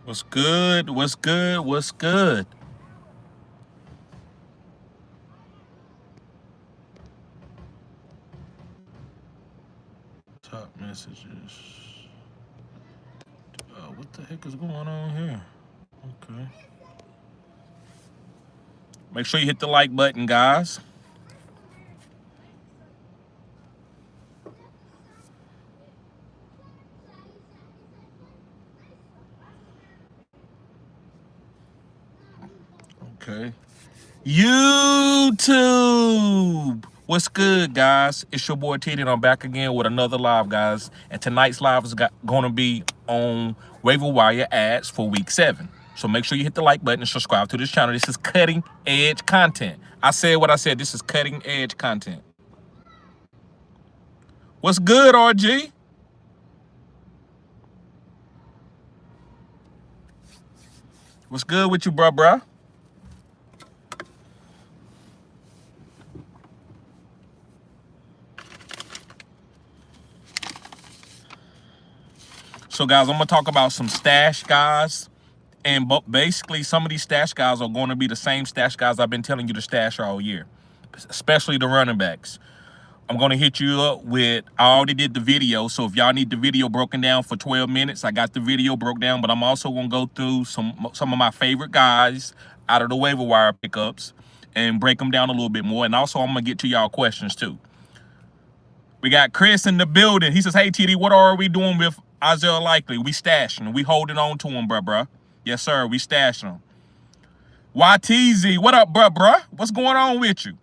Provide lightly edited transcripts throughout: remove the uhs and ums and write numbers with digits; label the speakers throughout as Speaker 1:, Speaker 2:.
Speaker 1: What's good? What's good? What's good? Top messages. What the heck is going on here? Okay. Make sure you hit the like button, guys. Okay. YouTube. What's good, guys? It's your boy Teddy, and I'm back again with another live, guys. And tonight's live is going to be on waiver wire ads for week 7. So make sure you hit the like button and subscribe to this channel. This is cutting edge content. I said what I said. This is cutting edge content. What's good, RG? What's good with you, bruh? So, guys, I'm going to talk about some stash guys. And basically, some of these stash guys are going to be the same stash guys I've been telling you to stash all year, especially the running backs. I'm going to hit you up with, I already did the video, so if y'all need the video broken down for 12 minutes, I got the video broke down, but I'm also going to go through some of my favorite guys out of the waiver wire pickups and break them down a little bit more. And also, I'm going to get to y'all questions, too. We got Chris in the building. He says, hey, TD, what are we doing with Isaiah Likely? We stashing. We holding on to him, bruh. Yes, sir. We stashing him. YTZ, what up, bruh? What's going on with you?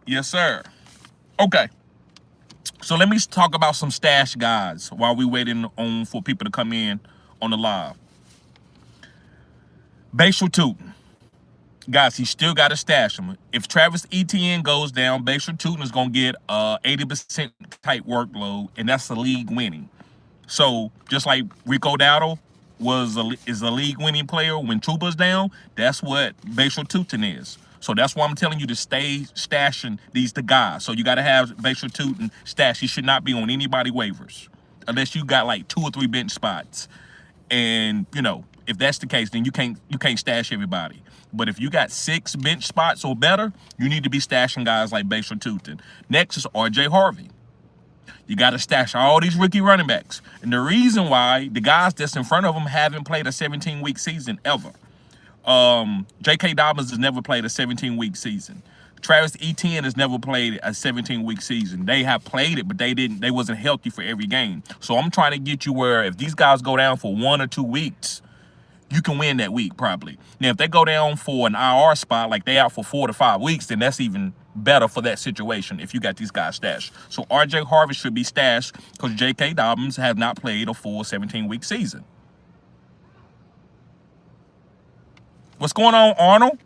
Speaker 1: Yes, sir. Okay. So let me talk about some stash guys while we waiting on for people to come in on the live. Bashal Tootin. Guys, he still got to stash him. If Travis Etienne goes down, Bashal Tootin is going to get 80% type workload, and that's the league winning. So just like Rico Dowdle is a league winning player when Tuba's down, that's what Bashal Tootin is. So that's why I'm telling you to stay stashing the guys. So you got to have Bashal Tootin stash. He should not be on anybody waivers unless you got like 2 or 3 bench spots. And you know, if that's the case, then you can't stash everybody. But if you got 6 bench spots or better, you need to be stashing guys like Bashal Tootin. Next is RJ Harvey. You got to stash all these rookie running backs. And the reason why the guys that's in front of them haven't played a 17-week season ever. J.K. Dobbins has never played a 17-week season. Travis Etienne has never played a 17-week season. They have played it, but they wasn't healthy for every game. So I'm trying to get you where if these guys go down for 1 or 2 weeks, you can win that week probably. Now, if they go down for an IR spot, like they out for 4 to 5 weeks, then that's even better for that situation if you got these guys stashed. So RJ Harvey should be stashed because J.K. Dobbins have not played a full 17-week season. What's going on, Arnold?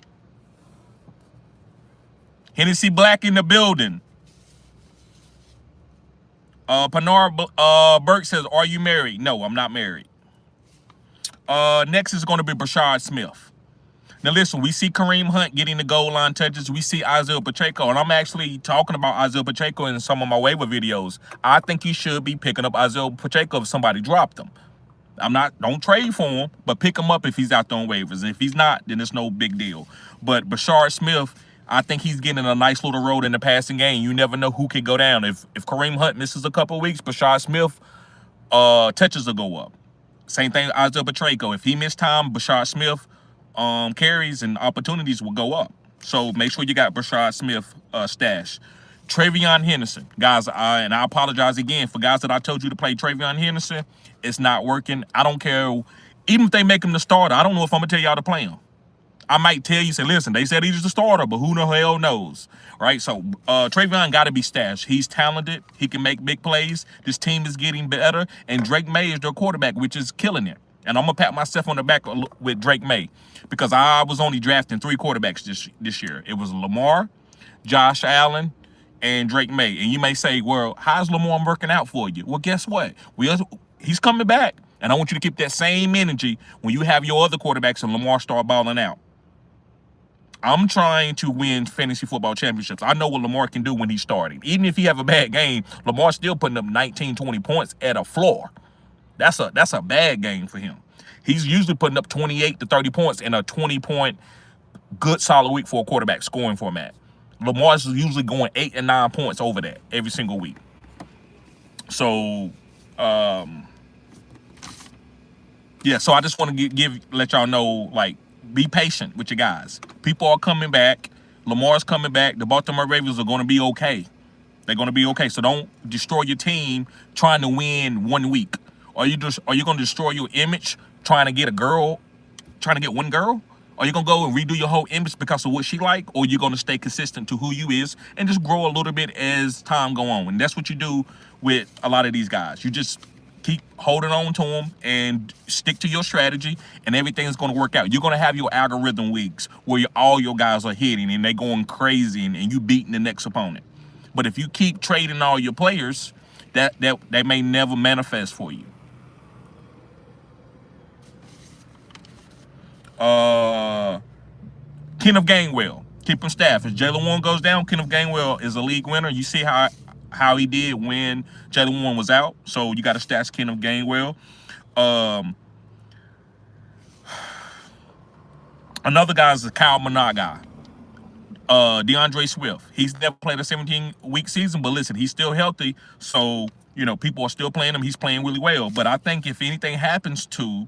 Speaker 1: Hennessy Black in the building. Pinar Burke says, are you married? No, I'm not married. Next is going to be Brashard Smith. Now, listen, we see Kareem Hunt getting the goal line touches. We see Isaiah Pacheco, and I'm actually talking about Isaiah Pacheco in some of my waiver videos. I think you should be picking up Isaiah Pacheco if somebody dropped him. Don't trade for him, but pick him up if he's out there on waivers. If he's not, then it's no big deal. But Brashard Smith, I think he's getting a nice little road in the passing game. You never know who can go down. If Kareem Hunt misses a couple of weeks, Brashard Smith touches will go up. Same thing, Isaiah Pacheco. If he missed time, Brashard Smith carries and opportunities will go up. So make sure you got Brashard Smith stash. Travion Henderson. Guys, and I apologize again for guys that I told you to play Travion Henderson. It's not working. I don't care. Even if they make him the starter, I don't know if I'm going to tell y'all to play him. I might tell you, say, listen, they said he's the starter, but who the hell knows, right? So Travion got to be stashed. He's talented. He can make big plays. This team is getting better, and Drake May is their quarterback, which is killing it. And I'm going to pat myself on the back with Drake May because I was only drafting 3 quarterbacks this year. It was Lamar, Josh Allen, and Drake May. And you may say, well, how's Lamar working out for you? Well, guess what? He's coming back. And I want you to keep that same energy when you have your other quarterbacks and Lamar start balling out. I'm trying to win fantasy football championships. I know what Lamar can do when he's starting. Even if he have a bad game, Lamar's still putting up 19, 20 points at a floor. That's a bad game for him. He's usually putting up 28 to 30 points in a 20-point good solid week for a quarterback scoring format. Lamar's usually going 8 and 9 points over that every single week. So, yeah. So I just want to let y'all know, like, be patient with your guys. People are coming back. Lamar's coming back. The Baltimore Ravens are going to be okay. They're going to be okay. So don't destroy your team trying to win 1 week. Are you going to destroy your image trying to get one girl? Are you going to go and redo your whole image because of what she like? Or are you going to stay consistent to who you is and just grow a little bit as time go on? And that's what you do with a lot of these guys. You just keep holding on to them and stick to your strategy, and everything's going to work out. You're going to have your algorithm weeks where all your guys are hitting and they're going crazy and you beating the next opponent. But if you keep trading all your players, that may never manifest for you. Kenneth Gainwell, keep him staff. If Jalen Warren goes down, Kenneth Gainwell is a league winner. You see how he did when Jalen Warren was out. So you got to stash Kenneth Gainwell. Another guy is the Kyle Managa. DeAndre Swift. He's never played a 17-week season, but listen, he's still healthy. So, people are still playing him. He's playing really well. But I think if anything happens to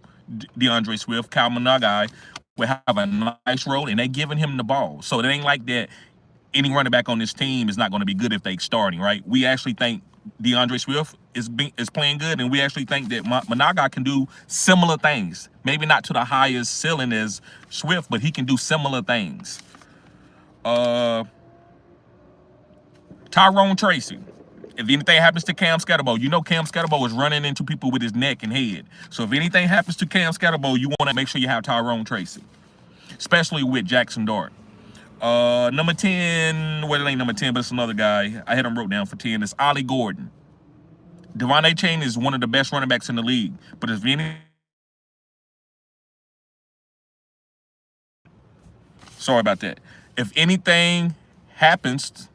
Speaker 1: DeAndre Swift, Kyle Managa will have a nice role, and they're giving him the ball. So it ain't like that any running back on this team is not going to be good if they're starting, right? We actually think DeAndre Swift is playing good, and we actually think that Managa can do similar things. Maybe not to the highest ceiling as Swift, but he can do similar things. Tyrone Tracy. If anything happens to Cam Scatterbo, Cam Scatterbo is running into people with his neck and head. So if anything happens to Cam Scatterbo, you want to make sure you have Tyrone Tracy, especially with Jackson Dart. Number 10, well, it ain't number 10, but it's another guy. I had him wrote down for 10. It's Ollie Gordon. Devon Achane is one of the best running backs in the league. But if any... Sorry about that. If anything happens...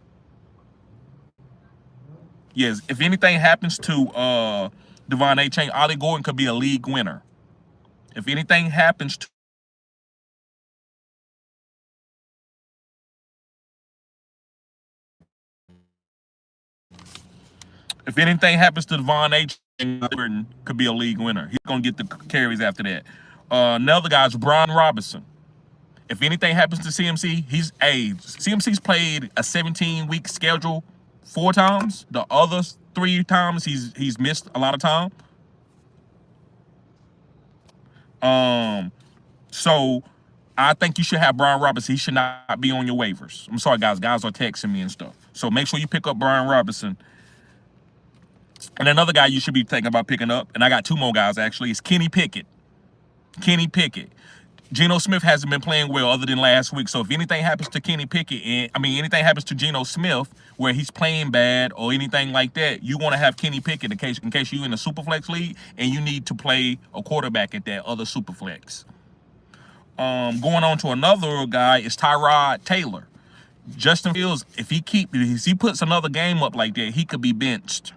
Speaker 1: Yes, if anything happens to Devon Achane, Ollie Gordon could be a league winner. If anything happens to... If anything happens to Devon Achane, could be a league winner. He's going to get the carries after that. Another guy is Brian Robinson. If anything happens to CMC, CMC's played a 17-week schedule 4 times. The other 3 times he's missed a lot of time. So I think you should have Brian Robinson. He should not be on your waivers. I'm sorry, guys. Guys are texting me and stuff. So make sure you pick up Brian Robinson. And another guy you should be thinking about picking up, and I got 2 more guys actually, is Kenny Pickett. Kenny Pickett. Geno Smith hasn't been playing well other than last week. So if anything happens to Kenny Pickett, anything happens to Geno Smith where he's playing bad or anything like that, you want to have Kenny Pickett in case you're in a Superflex league and you need to play a quarterback at that other Superflex. Going on to another guy is Tyrod Taylor. Justin Fields, if he puts another game up like that, he could be benched.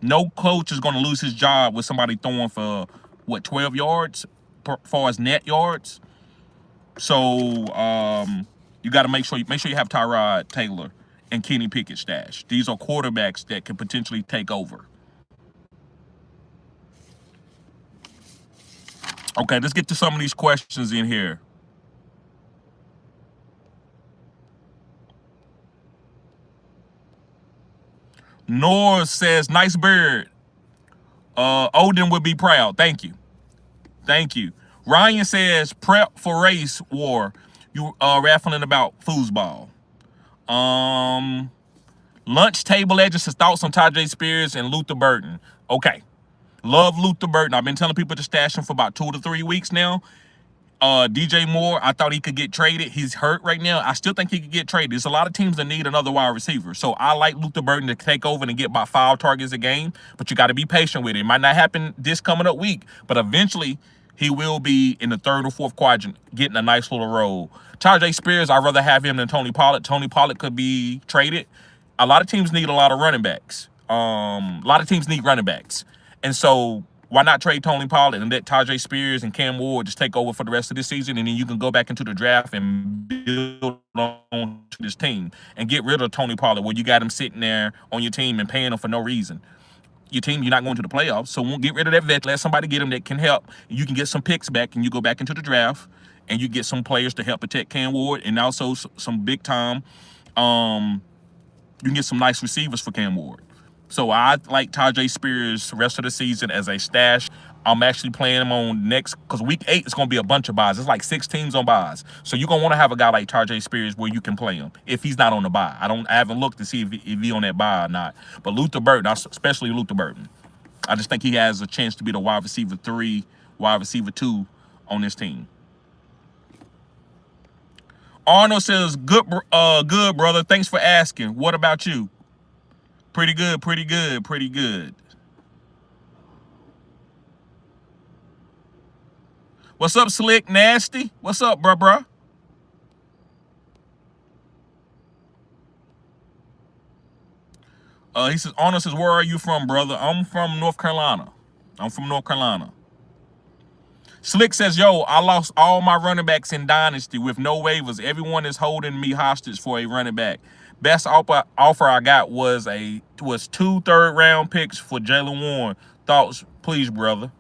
Speaker 1: No coach is going to lose his job with somebody throwing for 12 yards as far as net yards. So you got to make sure you have Tyrod Taylor and Kenny Pickett stash. These are quarterbacks that could potentially take over. Okay, let's get to some of these questions in here. Noor says, nice beard. Odin would be proud. Thank you. Thank you. Ryan says, prep for race war. You raffling about foosball. Lunch Table Legends says, thoughts on Tajay Spears and Luther Burton. Okay. Love Luther Burton. I've been telling people to stash him for about 2 to 3 weeks now. DJ Moore, I thought he could get traded. He's hurt right now. I still think he could get traded. There's a lot of teams that need another wide receiver. So I like Luther Burton to take over and get about 5 targets a game, but you got to be patient with it. It might not happen this coming up week, but eventually he will be in the 3rd or 4th quadrant, getting a nice little role. Tajay Spears, I'd rather have him than Tony Pollard. Tony Pollard could be traded. A lot of teams need a lot of running backs. A lot of teams need running backs. And so Why not trade Tony Pollard and let Tajay Spears and Cam Ward just take over for the rest of this season, and then you can go back into the draft and build on to this team and get rid of Tony Pollard, where you got him sitting there on your team and paying him for no reason. Your team, you're not going to the playoffs, so we'll get rid of that vet. Let somebody get him that can help. You can get some picks back, and you go back into the draft, and you get some players to help protect Cam Ward, and also some big time. You can get some nice receivers for Cam Ward. So I like Tajay Spears the rest of the season as a stash. I'm actually playing him on next, because week 8 is going to be a bunch of buys. It's like 6 teams on buys. So you're going to want to have a guy like Tajay Spears where you can play him if he's not on the buy. I haven't looked to see if he's on that buy or not. But Luther Burton, especially Luther Burton, I just think he has a chance to be the wide receiver 3, wide receiver 2 on this team. Arnold says, good, brother. Thanks for asking. What about you? Pretty good, pretty good, pretty good. What's up, Slick Nasty? What's up, bruh? He says, Arnold says, where are you from, brother? I'm from North Carolina. Slick says, yo, I lost all my running backs in Dynasty with no waivers. Everyone is holding me hostage for a running back. Best offer I got was 2 third-round picks for Jalen Warren. Thoughts, please, brother.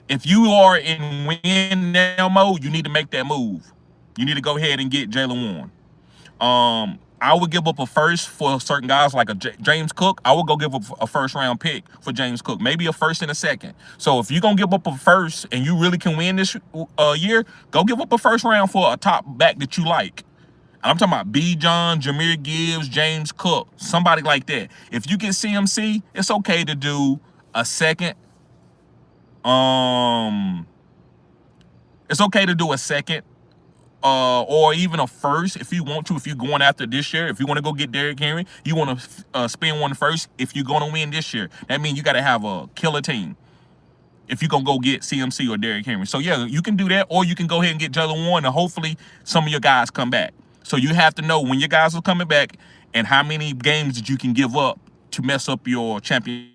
Speaker 1: If you are in win now mode, you need to make that move. You need to go ahead and get Jalen Warren. I would give up a first for certain guys like James Cook. I would go give up a first-round pick for James Cook, maybe a first and a second. So if you're going to give up a first and you really can win this year, go give up a first round for a top back that you like. And I'm talking about B. John, Jahmyr Gibbs, James Cook, somebody like that. If you get CMC, it's okay to do a second. It's okay to do a second. Or even a first if you want to. If you're going after this year, if you want to go get Derrick Henry, you want to spend one first if you're going to win this year. That means you got to have a killer team if you're going to go get CMC or Derrick Henry. So, yeah, you can do that, or you can go ahead and get Jalen Warren, and hopefully some of your guys come back. So you have to know when your guys are coming back and how many games that you can give up to mess up your champion.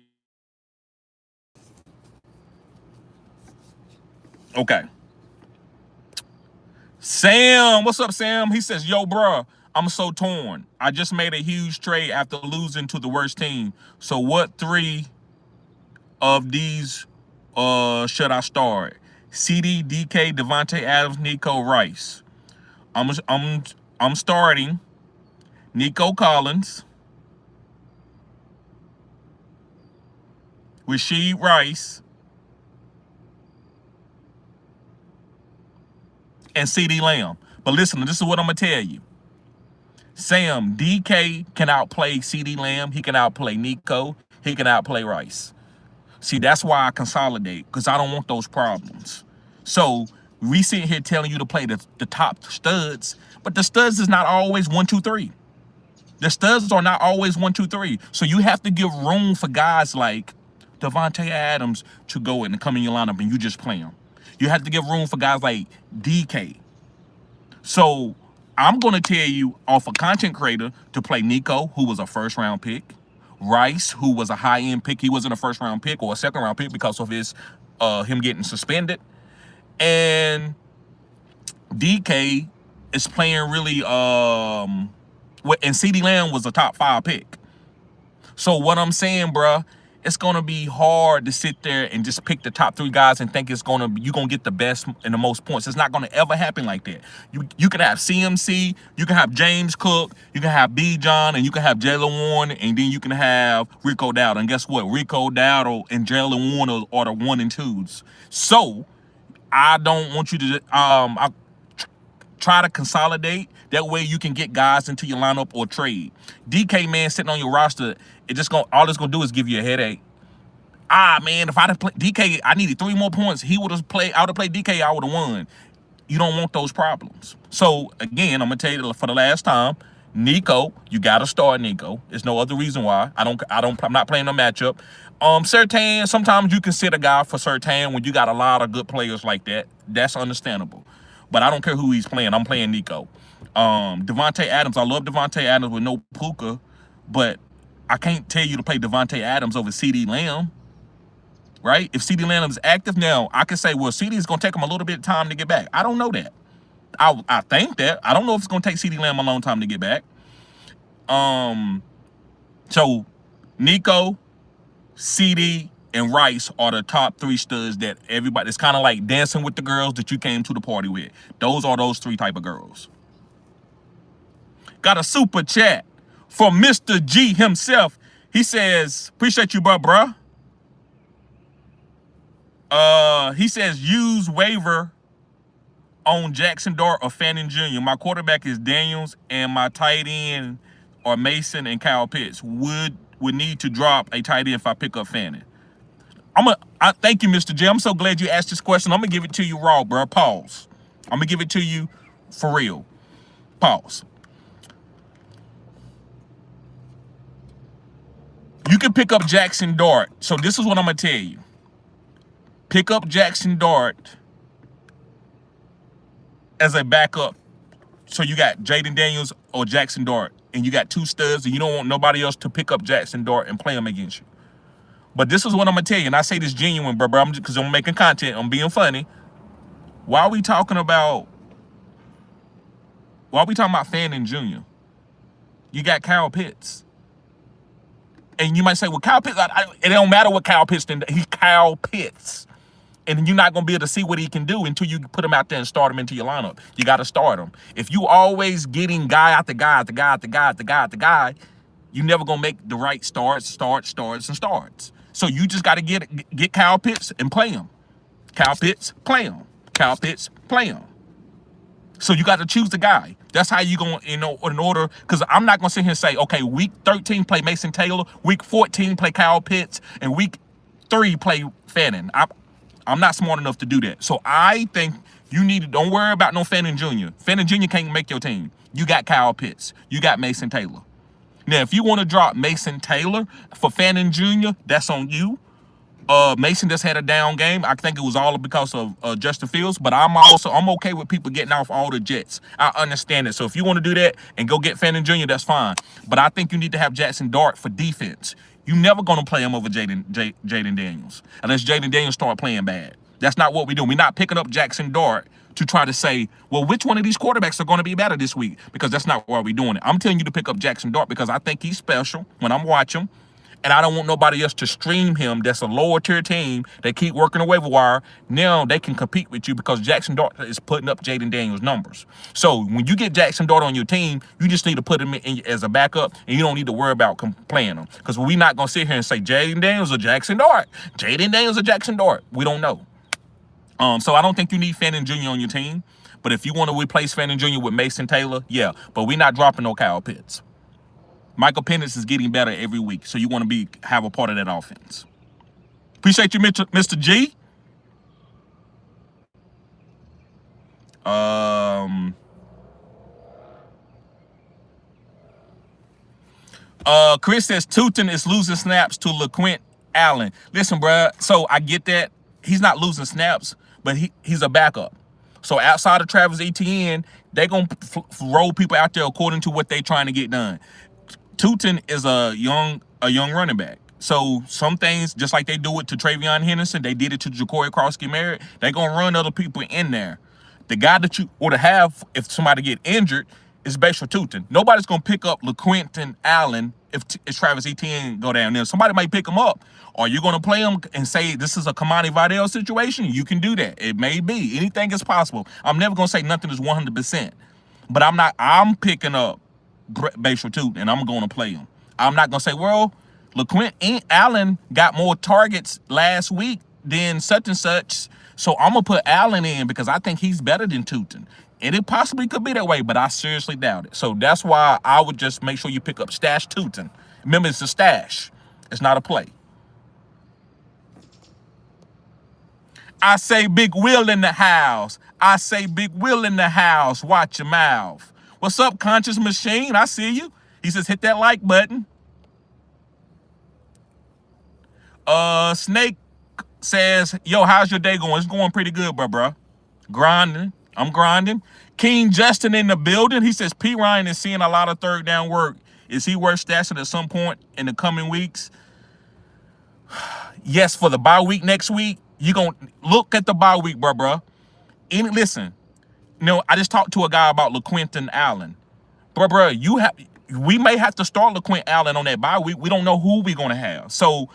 Speaker 1: Okay. Sam, what's up, Sam? He says, yo, bruh, I'm so torn. I just made a huge trade after losing to the worst team. So what 3 of these should I start? CD, DK, Devontae Adams, Nico, Rice. I'm starting Nico Collins, Rashee Rice, and CD Lamb. But listen, this is what I'm going to tell you. Sam, DK can outplay CD Lamb. He can outplay Nico. He can outplay Rice. See, that's why I consolidate, because I don't want those problems. So we sit here telling you to play the top studs, but the studs is not always 1, 2, 3. The studs are not always 1, 2, 3. So you have to give room for guys like Devontae Adams to go in and come in your lineup and you just play them. You have to give room for guys like DK. So I'm going to tell you off a content creator to play Nico, who was a first-round pick. Rice, who was a high-end pick. He wasn't a first-round pick or a second-round pick because of him getting suspended. And DK is playing really and CD Lamb was a top 5 pick. So what I'm saying, bruh, it's gonna be hard to sit there and just pick the top 3 guys and think you're gonna get the best and the most points. It's not gonna ever happen like that. You can have CMC, you can have James Cook, you can have B. John, and you can have Jalen Warren, and then you can have Rico Dowdle. And guess what? Rico Dowdle and Jalen Warren are the 1 and 2s. So I don't want you to I try to consolidate. That way you can get guys into your lineup or trade. DK, man, sitting on your roster, all it's gonna do is give you a headache. Man, if I'd have played DK, I needed 3 more points. I would have played DK, I would have won. You don't want those problems. So again, I'm gonna tell you for the last time, Nico, you gotta start Nico. There's no other reason why. I'm not playing no matchup. Surtain, sometimes you can sit a guy for Surtain when you got a lot of good players like that. That's understandable. But I don't care who he's playing. I'm playing Nico. Devontae Adams, I love Devontae Adams with no Puka, but I can't tell you to play Devontae Adams over CD Lamb, right? If CD Lamb is active now, I can say, well, CD is going to take him a little bit of time to get back. I don't know that. I think that. I don't know if it's going to take CD Lamb a long time to get back. So Nico, CD, and Rice are the top 3 studs that everybody, it's kind of like dancing with the girls that you came to the party with. Those are those 3 type of girls. Got a super chat from Mr. G himself. He says, appreciate you, bruh. He says, use waiver on Jackson Dart or Fanning Jr. My quarterback is Daniels, and my tight end are Mason and Kyle Pitts. Would need to drop a tight end if I pick up Fanning. I thank you, Mr. J. I'm so glad you asked this question. I'm gonna give it to you raw, bro. Pause. I'm gonna give it to you for real. Pause. You can pick up Jackson Dart. So this is what I'm gonna tell you. Pick up Jackson Dart as a backup. So you got Jaden Daniels or Jackson Dart, and you got 2 studs, and you don't want nobody else to pick up Jackson Dart and play him against you. But this is what I'm gonna tell you, and I say this genuine, bro. Because I'm making content, I'm being funny. Why are we talking about Fanning Jr.? You got Kyle Pitts. And you might say, well, Kyle Pitts, it don't matter what Kyle Pitts did. He's Kyle Pitts. And you're not going to be able to see what he can do until you put him out there and start him into your lineup. You got to start him. If you always getting guy after guy, you never going to make the right starts. So you just got to get Kyle Pitts and play him. Kyle Pitts, play him. Kyle Pitts, play him. So you got to choose the guy. That's how you going to, in order, because I'm not going to sit here and say, okay, week 13, play Mason Taylor. Week 14, play Kyle Pitts. And week 3, play Fanning. I'm not smart enough to do that. So I think you need to, don't worry about no Fanning Jr. Fanning Jr. can't make your team. You got Kyle Pitts. You got Mason Taylor. Now, if you want to drop Mason Taylor for Fanning Jr., that's on you. Mason just had a down game. I think it was all because of Justin Fields, but I'm okay with people getting off all the Jets. I understand it. So if you want to do that and go get Fanning Jr., that's fine. But I think you need to have Jackson Dart for defense. You're never going to play him over Jaden Daniels unless Jaden Daniels start playing bad. That's not what we do. We're not picking up Jackson Dart to try to say, well, which one of these quarterbacks are going to be better this week? Because that's not why we're doing it. I'm telling you to pick up Jackson Dart because I think he's special when I'm watching him. And I don't want nobody else to stream him that's a lower tier team. They keep working the waiver wire. Now they can compete with you because Jackson Dart is putting up Jaden Daniels' numbers. So when you get Jackson Dart on your team, you just need to put him in as a backup, and you don't need to worry about playing him. Because we're not going to sit here and say Jaden Daniels or Jackson Dart. Jaden Daniels or Jackson Dart. We don't know. So I don't think you need Fanning Jr. on your team. But if you want to replace Fanning Jr. with Mason Taylor, yeah. But we're not dropping no Kyle Pitts. Michael Penix is getting better every week, so you want to have a part of that offense. Appreciate you, Mr. G. Chris says Tootin is losing snaps to LeQuint Allen. Listen, bro. So I get that he's not losing snaps, but he's a backup. So outside of Travis Etienne, they're gonna roll people out there according to what they're trying to get done. Tootin is a young running back. So some things, just like they do it to Travion Henderson, they did it to Ja'Cory Crosby-Merritt. They're going to run other people in there. The guy that you ought to have if somebody get injured is Bashar Tootin. Nobody's going to pick up LeQuinton Allen if Travis Etienne go down there. Somebody might pick him up. Are you going to play him and say this is a Kamani Vidal situation? You can do that. It may be. Anything is possible. I'm never going to say nothing is 100%. But I'm picking up Bashar Tootin, and I'm going to play him. I'm not going to say, well, LeQuint Allen got more targets last week than such and such, so I'm going to put Allen in because I think he's better than Tootin. And it possibly could be that way, but I seriously doubt it. So that's why I would just make sure you pick up Stash Tootin. Remember, it's a stash. It's not a play. I say Big Will in the house. I say Big Will in the house. Watch your mouth. What's up, Conscious Machine? I see you. He says, hit that like button. Snake says, yo, how's your day going? It's going pretty good, bro. Grinding. I'm grinding. King Justin in the building. He says, P. Ryan is seeing a lot of third down work. Is he worth stashing at some point in the coming weeks? Yes, for the bye week next week, you're going to look at the bye week, bro. Listen, I just talked to a guy about LaQuinton Allen. Bro, we may have to start LaQuinton Allen on that bye week. We don't know who we're going to have. So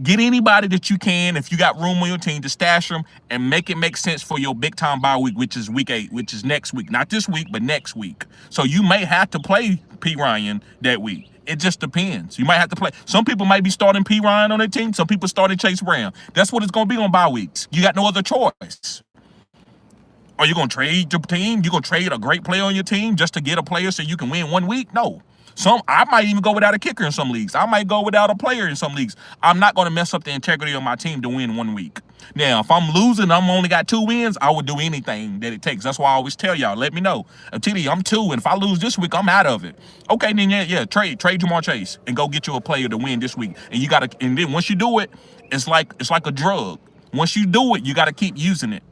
Speaker 1: get anybody that you can, if you got room on your team, to stash them and make it make sense for your big time bye week, which is week 8, which is next week. Not this week, but next week. So you may have to play P. Ryan that week. It just depends. You might have to play. Some people might be starting P. Ryan on their team. Some people starting Chase Brown. That's what it's going to be on bye weeks. You got no other choice. Are you going to trade your team? You going to trade a great player on your team just to get a player so you can win 1 week? No. I might even go without a kicker in some leagues. I might go without a player in some leagues. I'm not going to mess up the integrity of my team to win 1 week. Now, if I'm losing, I'm only got 2 wins, I would do anything that it takes. That's why I always tell y'all, let me know. I'm 2, and if I lose this week, I'm out of it. Okay, then trade Jamar Chase and go get you a player to win this week. And then once you do it, it's like a drug. Once you do it, you got to keep using it.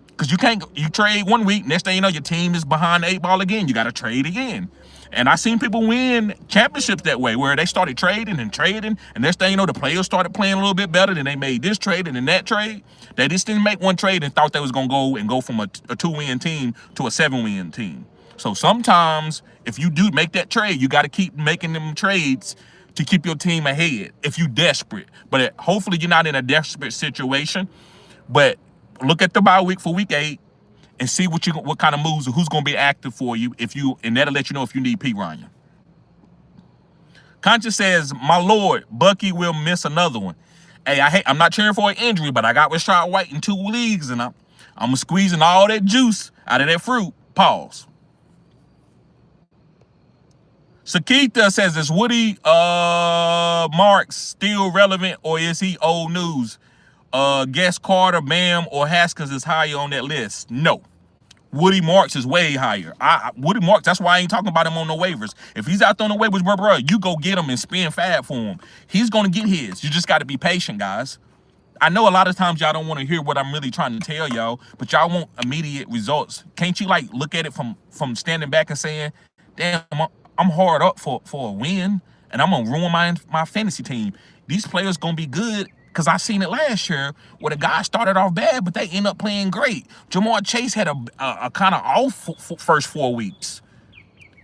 Speaker 1: Because you trade 1 week, next thing you know, your team is behind the 8 ball again. You got to trade again. And I seen people win championships that way, where they started trading, and next thing you know, the players started playing a little bit better, then they made this trade and then that trade. They just didn't make one trade and thought they was going to go from a 2-win team to a 7-win team. So sometimes, if you do make that trade, you got to keep making them trades to keep your team ahead if you're desperate. But hopefully you're not in a desperate situation. But look at the bye week for week 8 and see what kind of moves or who's going to be active for you and that'll let you know if you need P. Ryan. Conscious says, my Lord, Bucky will miss another one. Hey, I'm not cheering for an injury, but I got Rashad White in 2 leagues, and I'm squeezing all that juice out of that fruit. Pause. Sakita says, is Woody Marks still relevant, or is he old news? Guess Carter, Bam, or Haskins is higher on that list? No. Woody Marks is way higher. Woody Marks, that's why I ain't talking about him on the waivers. If he's out there on the waivers, bro, you go get him and spin fab for him. He's going to get his. You just got to be patient, guys. I know a lot of times y'all don't want to hear what I'm really trying to tell y'all, but y'all want immediate results. Can't you, look at it from standing back and saying, damn, I'm hard up for a win, and I'm going to ruin my fantasy team. These players going to be good. Because I seen it last year where the guy started off bad, but they end up playing great. Jamar Chase had a kind of off first 4 weeks.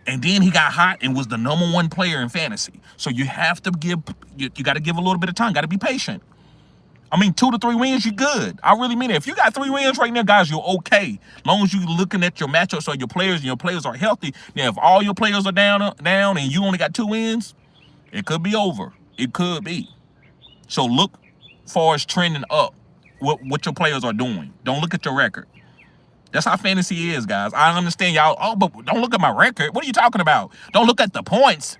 Speaker 1: And then he got hot and was the #1 player in fantasy. So you have to you got to give a little bit of time. Got to be patient. 2 to 3 wins, you're good. I really mean it. If you got 3 wins right now, guys, you're okay. As long as you're looking at your matchups or your players and your players are healthy. Now, if all your players are down and you only got 2 wins, it could be over. It could be. So look far as trending up what your players are doing. Don't look at your record. That's how fantasy is, guys. I understand y'all, but don't look at my record. What are you talking about? Don't look at the points.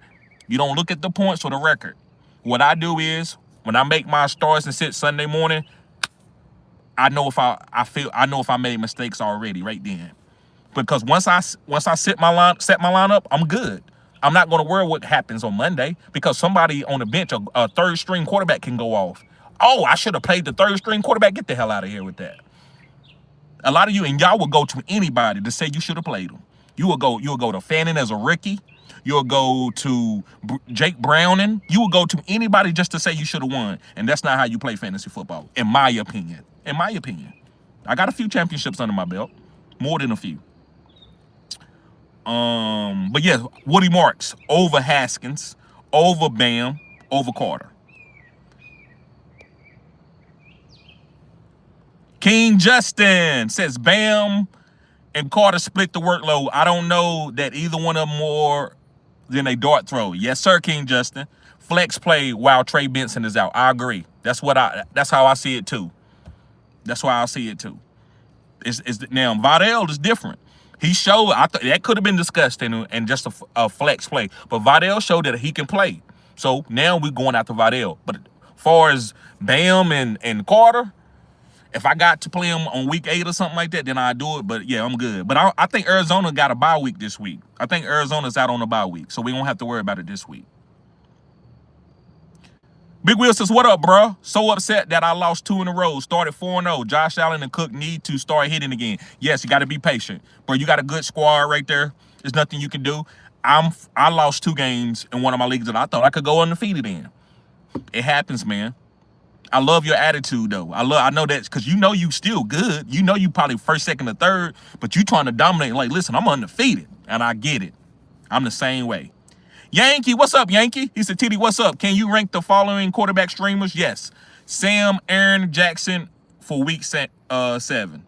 Speaker 1: You don't look at the points or the record. What I do is, when I make my starts and sit Sunday morning, I know if I made mistakes already right then. Because once I set my lineup, I'm good. I'm not going to worry what happens on Monday, because somebody on the bench, a third string quarterback, can go off. Oh, I should have played the third string quarterback. Get the hell out of here with that. A lot of you, and y'all will go to anybody to say you should have played him. You'll go to Fannin as a rookie. You'll go to Jake Browning. You will go to anybody just to say you should have won. And that's not how you play fantasy football, in my opinion. In my opinion. I got a few championships under my belt. More than a few. But yeah, Woody Marks over Haskins, over Bam, over Carter. King Justin says Bam and Carter split the workload. I don't know that either one of them more than a dart throw. Yes, sir, King Justin. Flex play while Trey Benson is out. I agree. That's how I see it too. That's why I see it too. Now Vidal is different. He showed that could have been discussed and just a flex play, but Vidal showed that he can play. So now we're going after Vidal. But as far as Bam and Carter, if I got to play them on week 8 or something like that, then I'd do it. But yeah, I'm good. But I think Arizona got a bye week this week. I think Arizona's out on a bye week, so we don't have to worry about it this week. Big Will says, what up, bro? So upset that I lost 2 in a row. Started 4-0. Josh Allen and Cook need to start hitting again. Yes, you got to be patient. Bro, you got a good squad right there. There's nothing you can do. I lost 2 games in one of my leagues that I thought I could go undefeated in. It happens, man. I love your attitude though. I know that because you still good. You probably first, second, or third, but you trying to dominate. Like, listen, I'm undefeated, and I get it. I'm the same way. Yankee, what's up, Yankee? He said, TD, what's up? Can you rank the following quarterback streamers? Yes. Sam, Aaron, Jackson for week 7.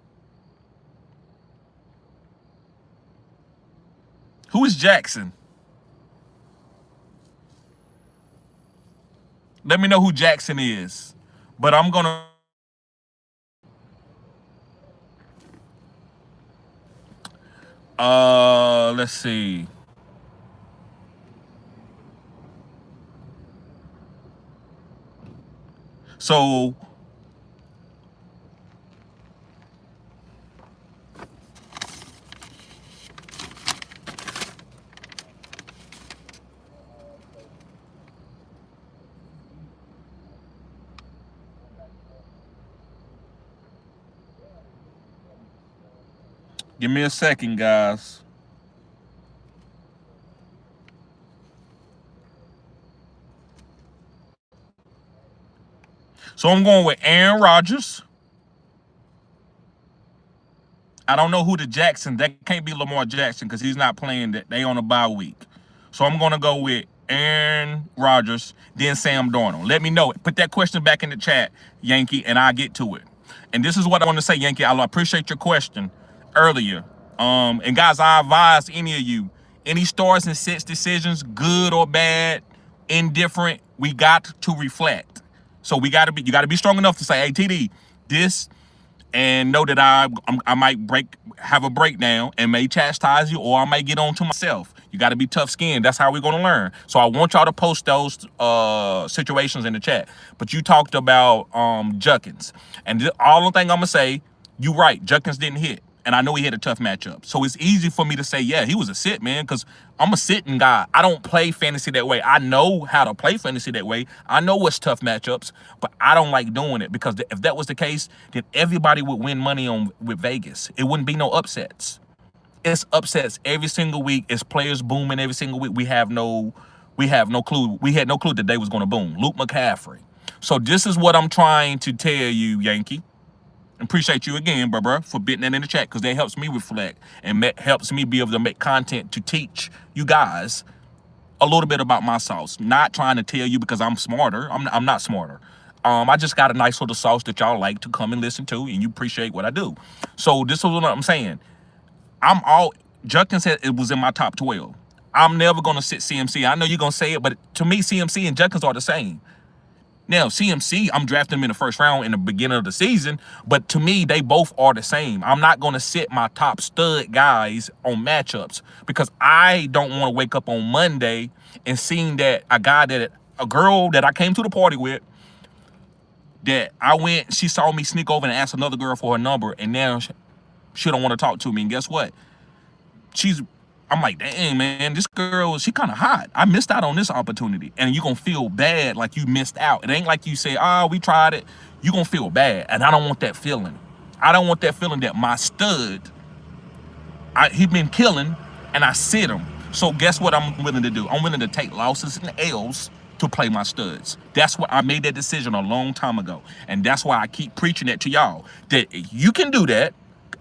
Speaker 1: Who is Jackson? Let me know who Jackson is. But I'm gonna let's see. So give me a second, guys. So I'm going with Aaron Rodgers. I don't know who the Jackson. That can't be Lamar Jackson because he's not playing. That they on a bye week. So I'm gonna go with Aaron Rodgers, then Sam Darnold. Let me know. Put that question back in the chat, Yankee, and I'll get to it. And this is what I want to say, Yankee. I appreciate your question earlier. And guys, I advise any of you, any starts and sets decisions, good or bad, indifferent, we got to reflect. So you got to be strong enough to say, hey, TD, this, and know that I might have a breakdown and may chastise you, or I might get on to myself. You got to be tough skinned. That's how we're going to learn. So I want y'all to post those situations in the chat. But you talked about Juckins, and all the thing I'm gonna say, you right. Juckins didn't hit, and I know he had a tough matchup. So it's easy for me to say, yeah, he was a sit, man, because I'm a sitting guy. I don't play fantasy that way. I know how to play fantasy that way. I know what's tough matchups, but I don't like doing it because if that was the case, then everybody would win money with Vegas. It wouldn't be no upsets. It's upsets every single week. It's players booming every single week. We have no clue. We had no clue that they was going to boom. Luke McCaffrey. So this is what I'm trying to tell you, Yankee. Appreciate you again, bro, for putting that in the chat because that helps me reflect and helps me be able to make content to teach you guys a little bit about my sauce. Not trying to tell you because I'm smarter. I'm not smarter. I just got a nice little sauce that y'all like to come and listen to, and you appreciate what I do. So this is what I'm saying. Juckins said it was in my top 12. I'm never going to sit CMC. I know you're going to say it, but to me, CMC and Juckins are the same. Now, CMC, I'm drafting him in the first round in the beginning of the season, but to me, they both are the same. I'm not going to sit my top stud guys on matchups because I don't want to wake up on Monday and seeing that a girl that I came to the party with, that she saw me sneak over and ask another girl for her number, and now she don't want to talk to me. And guess what? I'm like, dang, man, this girl, she kind of hot. I missed out on this opportunity. And you're going to feel bad like you missed out. It ain't like you say, we tried it. You're going to feel bad. And I don't want that feeling. I don't want that feeling that my stud, he been killing, and I sit him. So guess what I'm willing to do? I'm willing to take losses and L's to play my studs. That's why I made that decision a long time ago. And that's why I keep preaching that to y'all, that you can do that.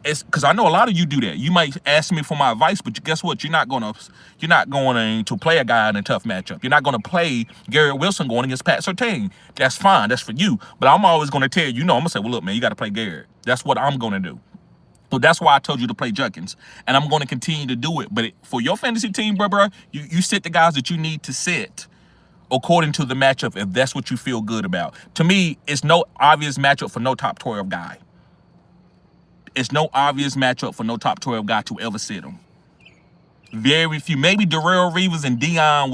Speaker 1: It's because I know a lot of you do that. You might ask me for my advice, but guess what? You're not going to play a guy in a tough matchup. You're not going to play Garrett Wilson going against Pat Surtain. That's fine. That's for you. But I'm always going to tell you, I'm going to say, well, look, man, you got to play Garrett. That's what I'm going to do. So that's why I told you to play Juckins, and I'm going to continue to do it. But for your fantasy team, bro, you sit the guys that you need to sit according to the matchup if that's what you feel good about. To me, it's no obvious matchup for no top 12 guy. It's no obvious matchup for no top 12 guy to ever sit him. Very few. Maybe Darrell Reeves and Dion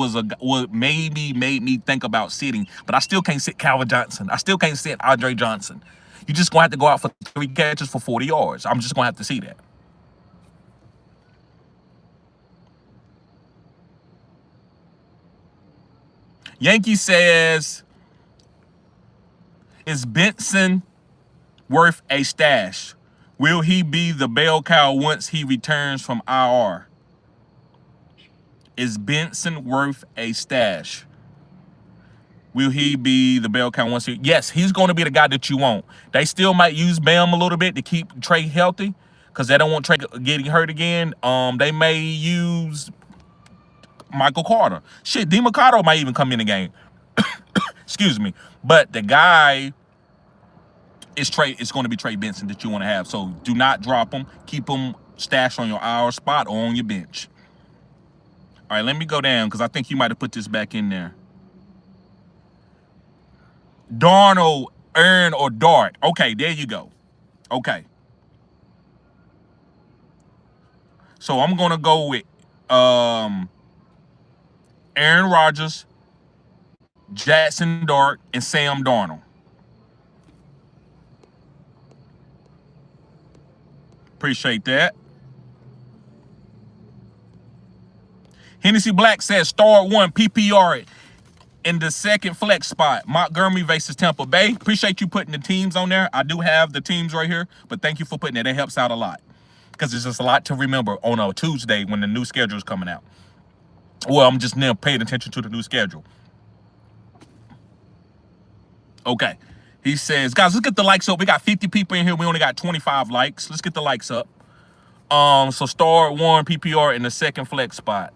Speaker 1: maybe made me think about sitting, but I still can't sit Calvin Johnson. I still can't sit Andre Johnson. You just gonna have to go out for 3 catches for 40 yards. I'm just gonna have to see that. Yankee says, is Benson worth a stash? Will he be the bell cow once he returns from IR? Is Benson worth a stash? Will he be the bell count once he? Yes, he's going to be the guy that you want. They still might use Bam a little bit to keep Trey healthy because they don't want Trey getting hurt again. They may use Michael Carter. Shit, DeMarcado might even come in the game. Excuse me. But the guy is Trey. It's going to be Trey Benson that you want to have. So do not drop him. Keep him stashed on your IR spot or on your bench. All right, let me go down because I think you might have put this back in there. Darnold, Aaron, or Dart. Okay, there you go. Okay. So I'm going to go with Aaron Rodgers, Jackson Dart, and Sam Darnold. Appreciate that. Hennessy Black says start 1 PPR in the second flex spot. Montgomery versus Tampa Bay. Appreciate you putting the teams on there. I do have the teams right here, but thank you for putting it. That helps out a lot because there's just a lot to remember on a Tuesday when the new schedule is coming out. Well, I'm just now paying attention to the new schedule. Okay. He says, guys, let's get the likes up. We got 50 people in here. We only got 25 likes. Let's get the likes up. So start 1 PPR in the second flex spot.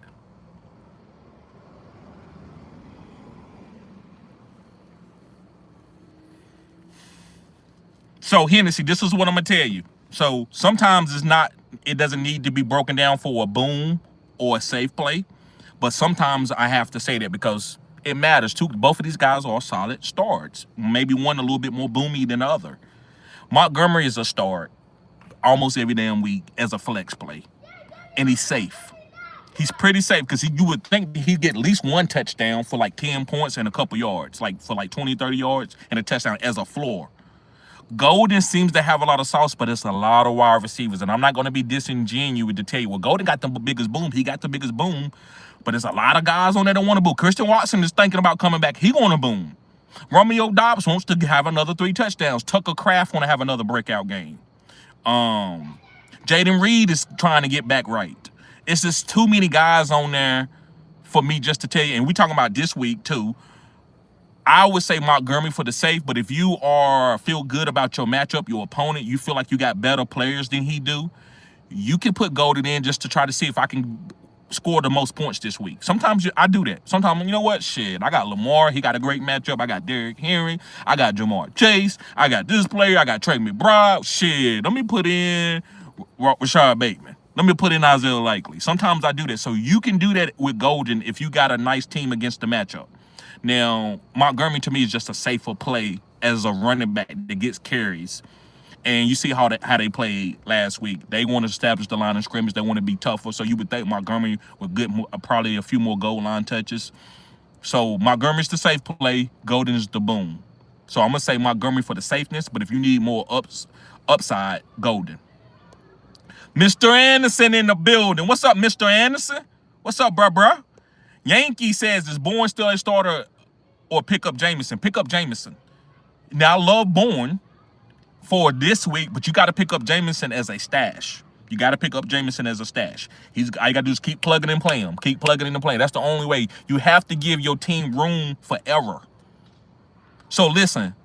Speaker 1: So Hennessy, this is what I'm gonna tell you. So sometimes it doesn't need to be broken down for a boom or a safe play, but sometimes I have to say that because it matters too. Both of these guys are solid starts. Maybe one a little bit more boomy than the other. Montgomery is a start almost every damn week as a flex play, and he's safe. He's pretty safe because you would think he'd get at least 1 touchdown for like 10 points and a couple yards, like for like 20, 30 yards and a touchdown as a floor. Golden seems to have a lot of sauce, but it's a lot of wide receivers. And I'm not going to be disingenuous to tell you, well, Golden got the biggest boom. He got the biggest boom. But there's a lot of guys on there that want to boom. Christian Watson is thinking about coming back. He going to boom. Romeo Dobbs wants to have another 3 touchdowns. Tucker Kraft want to have another breakout game. Jaden Reed is trying to get back right. It's just too many guys on there for me just to tell you. And we talking about this week, too. I would say Montgomery for the safe, but if you feel good about your matchup, your opponent, you feel like you got better players than he do, you can put Golden in just to try to see if I can score the most points this week. Sometimes I do that. Sometimes, you know what? Shit, I got Lamar. He got a great matchup. I got Derrick Henry. I got Jamar Chase. I got this player. I got Trey McBride. Shit, let me put in Rashad Bateman. Let me put in Isaiah Likely. Sometimes I do that. So you can do that with Golden if you got a nice team against the matchup. Now, Montgomery to me is just a safer play as a running back that gets carries. And you see how they played last week. They want to establish the line of scrimmage. They want to be tougher. So you would think Montgomery would get probably a few more goal line touches. So Montgomery's the safe play. Golden is the boom. So I'm going to say Montgomery for the safeness. But if you need more upside, Golden. Mr. Anderson in the building. What's up, Mr. Anderson? What's up, bruh? Yankee says, is Bourne still a starter or pick up Jameson? Pick up Jameson. Now, I love Bourne for this week, but you got to pick up Jameson as a stash. You got to pick up Jameson as a stash. All you got to do is keep plugging and playing him. Keep plugging in and playing. That's the only way. You have to give your team room for error. So, listen.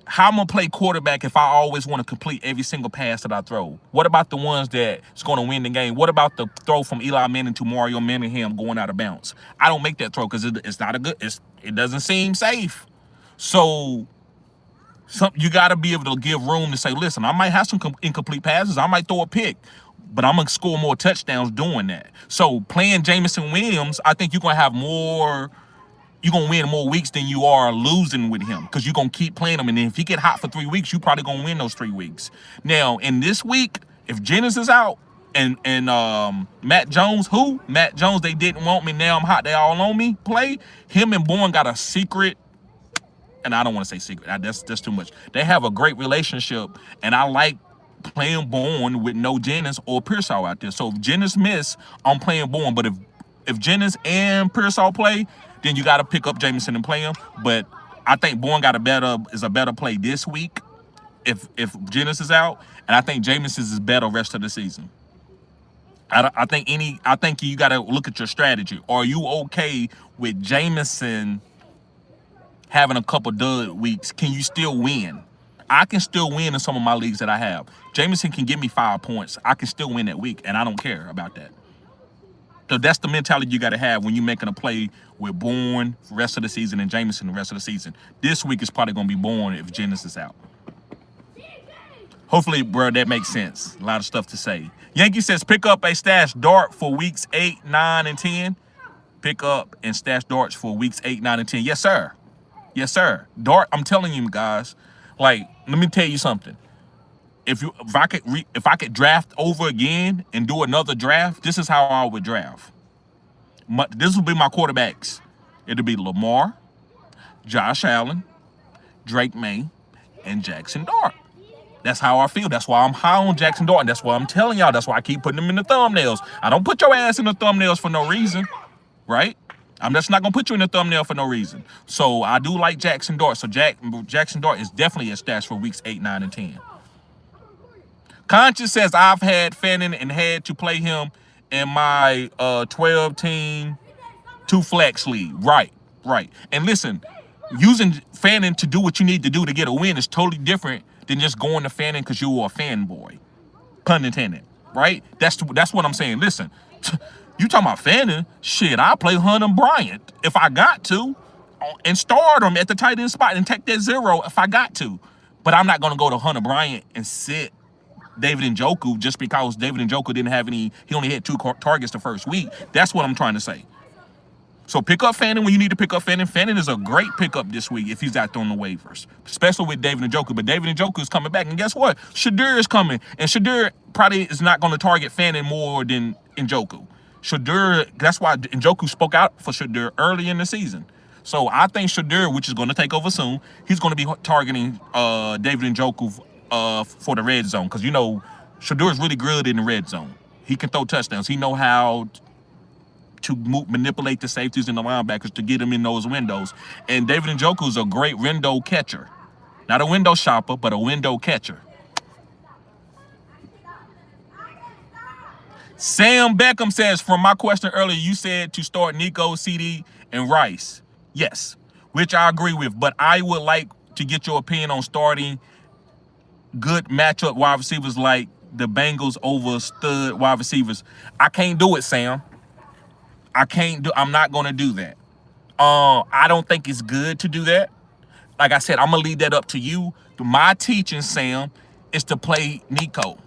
Speaker 1: How am I going to play quarterback if I always want to complete every single pass that I throw? What about the ones that's going to win the game? What about the throw from Eli Manning to Mario Manningham going out of bounds? I don't make that throw because it's not it doesn't seem safe. So you got to be able to give room to say, listen, I might have some incomplete passes. I might throw a pick, but I'm going to score more touchdowns doing that. So playing Jameson Williams, I think you're going to have more... You're going to win more weeks than you are losing with him because you're going to keep playing him. And then if he get hot for 3 weeks, you probably going to win those 3 weeks. Now, in this week, if Jennings is out and Matt Jones, Matt Jones, they didn't want me. Now I'm hot. They all on me. Play. Him and Bourne got a secret. And I don't want to say secret. That's too much. They have a great relationship. And I like playing Bourne with no Jennings or Pearsall out there. So if Jennings miss, I'm playing Bourne. But if Jennings and Pearsall play, then you got to pick up Jameson and play him. But I think Bourne is a better play this week if Jennings is out. And I think Jameson is better rest of the season. I think you got to look at your strategy. Are you okay with Jameson having a couple dud weeks? Can you still win? I can still win in some of my leagues that I have. Jameson can give me 5 points. I can still win that week, and I don't care about that. So that's the mentality you got to have when you're making a play with Bourne the rest of the season and Jameson the rest of the season. This week is probably going to be Bourne if Jennings is out. Hopefully, bro, that makes sense. A lot of stuff to say. Yankee says, pick up a stash dart for weeks 8, 9, and 10. Pick up and stash darts for weeks 8, 9, and 10. Yes, sir. Yes, sir. Dart, I'm telling you guys, like, let me tell you something. If I could draft over again and do another draft, this is how I would draft. This would be my quarterbacks. It'll be Lamar, Josh Allen, Drake May, and Jackson Dart. That's how I feel. That's why I'm high on Jackson Dart. And that's why I'm telling y'all. That's why I keep putting them in the thumbnails. I don't put your ass in the thumbnails for no reason, right? I'm just not going to put you in the thumbnail for no reason. So I do like Jackson Dart. So Jackson Dart is definitely a stash for weeks 8, 9, and 10. Conscious says, I've had Fannin and had to play him in my 12-team 2-flex league. Right. And listen, using Fannin to do what you need to do to get a win is totally different than just going to Fannin because you were a fanboy. Pun intended, right? That's what I'm saying. Listen, you talking about Fannin? Shit, I'll play Hunter Bryant if I got to and start him at the tight end spot and take that 0 if I got to. But I'm not going to go to Hunter Bryant and sit David Njoku just because David Njoku didn't have any. He only had 2 targets the first week. That's what I'm trying to say. So pick up Fannin when you need to pick up Fannin. Fannin is a great pickup this week if he's out there on the waivers, especially with David Njoku. But David Njoku is coming back, and guess what? Shadur is coming, and Shadur probably is not going to target Fannin more than Njoku. Shadur, that's why Njoku spoke out for Shadur early in the season. So I think Shadur, which is going to take over soon, he's going to be targeting David Njoku for the red zone, because you know Shadur is really good in the red zone. He can throw touchdowns. He know how to manipulate the safeties and the linebackers to get them in those windows. And David Njoku is a great window catcher. Not a window shopper, but a window catcher. Sam Beckham says, from my question earlier, you said to start Nico, CD, and Rice. Yes, which I agree with, but I would like to get your opinion on starting good matchup wide receivers like the Bengals over stud wide receivers. I can't do it, Sam. I'm not going to do that. I don't think it's good to do that. Like I said, I'm going to leave that up to you. My teaching, Sam, is to play Nico.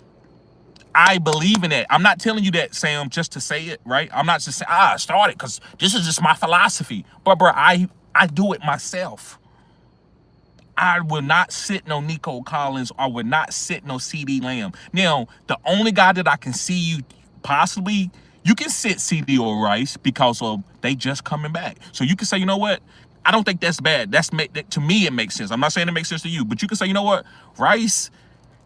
Speaker 1: I believe in that. I'm not telling you that, Sam, just to say it, right? I'm not just saying, start it because this is just my philosophy. But, bro, I do it myself. I will not sit no Nico Collins. I would not sit no CD Lamb. Now, the only guy that I can see you possibly, you can sit CD or Rice because of they just coming back. So you can say, you know what? I don't think that's bad. To me, it makes sense. I'm not saying it makes sense to you, but you can say, you know what? Rice,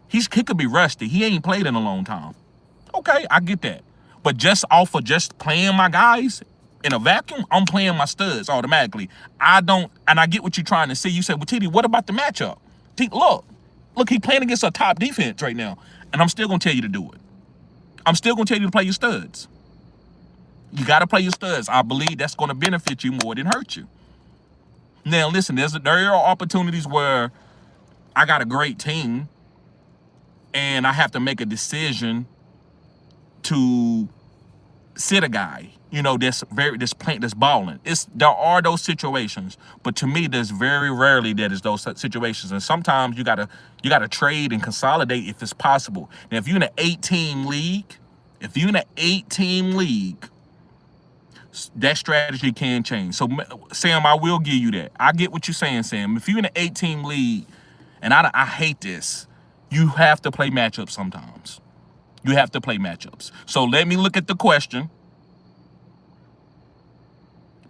Speaker 1: he could be rusty. He ain't played in a long time. Okay, I get that. But just off of just playing my guys in a vacuum, I'm playing my studs automatically. I get what you're trying to say. You said, well, TD, what about the matchup? Look, he playing against a top defense right now, and I'm still going to tell you to do it. I'm still going to tell you to play your studs. You got to play your studs. I believe that's going to benefit you more than hurt you. Now, listen, there are opportunities where I got a great team, and I have to make a decision to sit a guy, that's balling. There are those situations, but to me, there's very rarely that is those situations. And sometimes you gotta trade and consolidate if it's possible. Now, if you're in an 8-team league, that strategy can change. So, Sam, I will give you that. I get what you're saying, Sam. If you're in an 8-team league, and I hate this, you have to play matchups sometimes. You have to play matchups. So let me look at the question.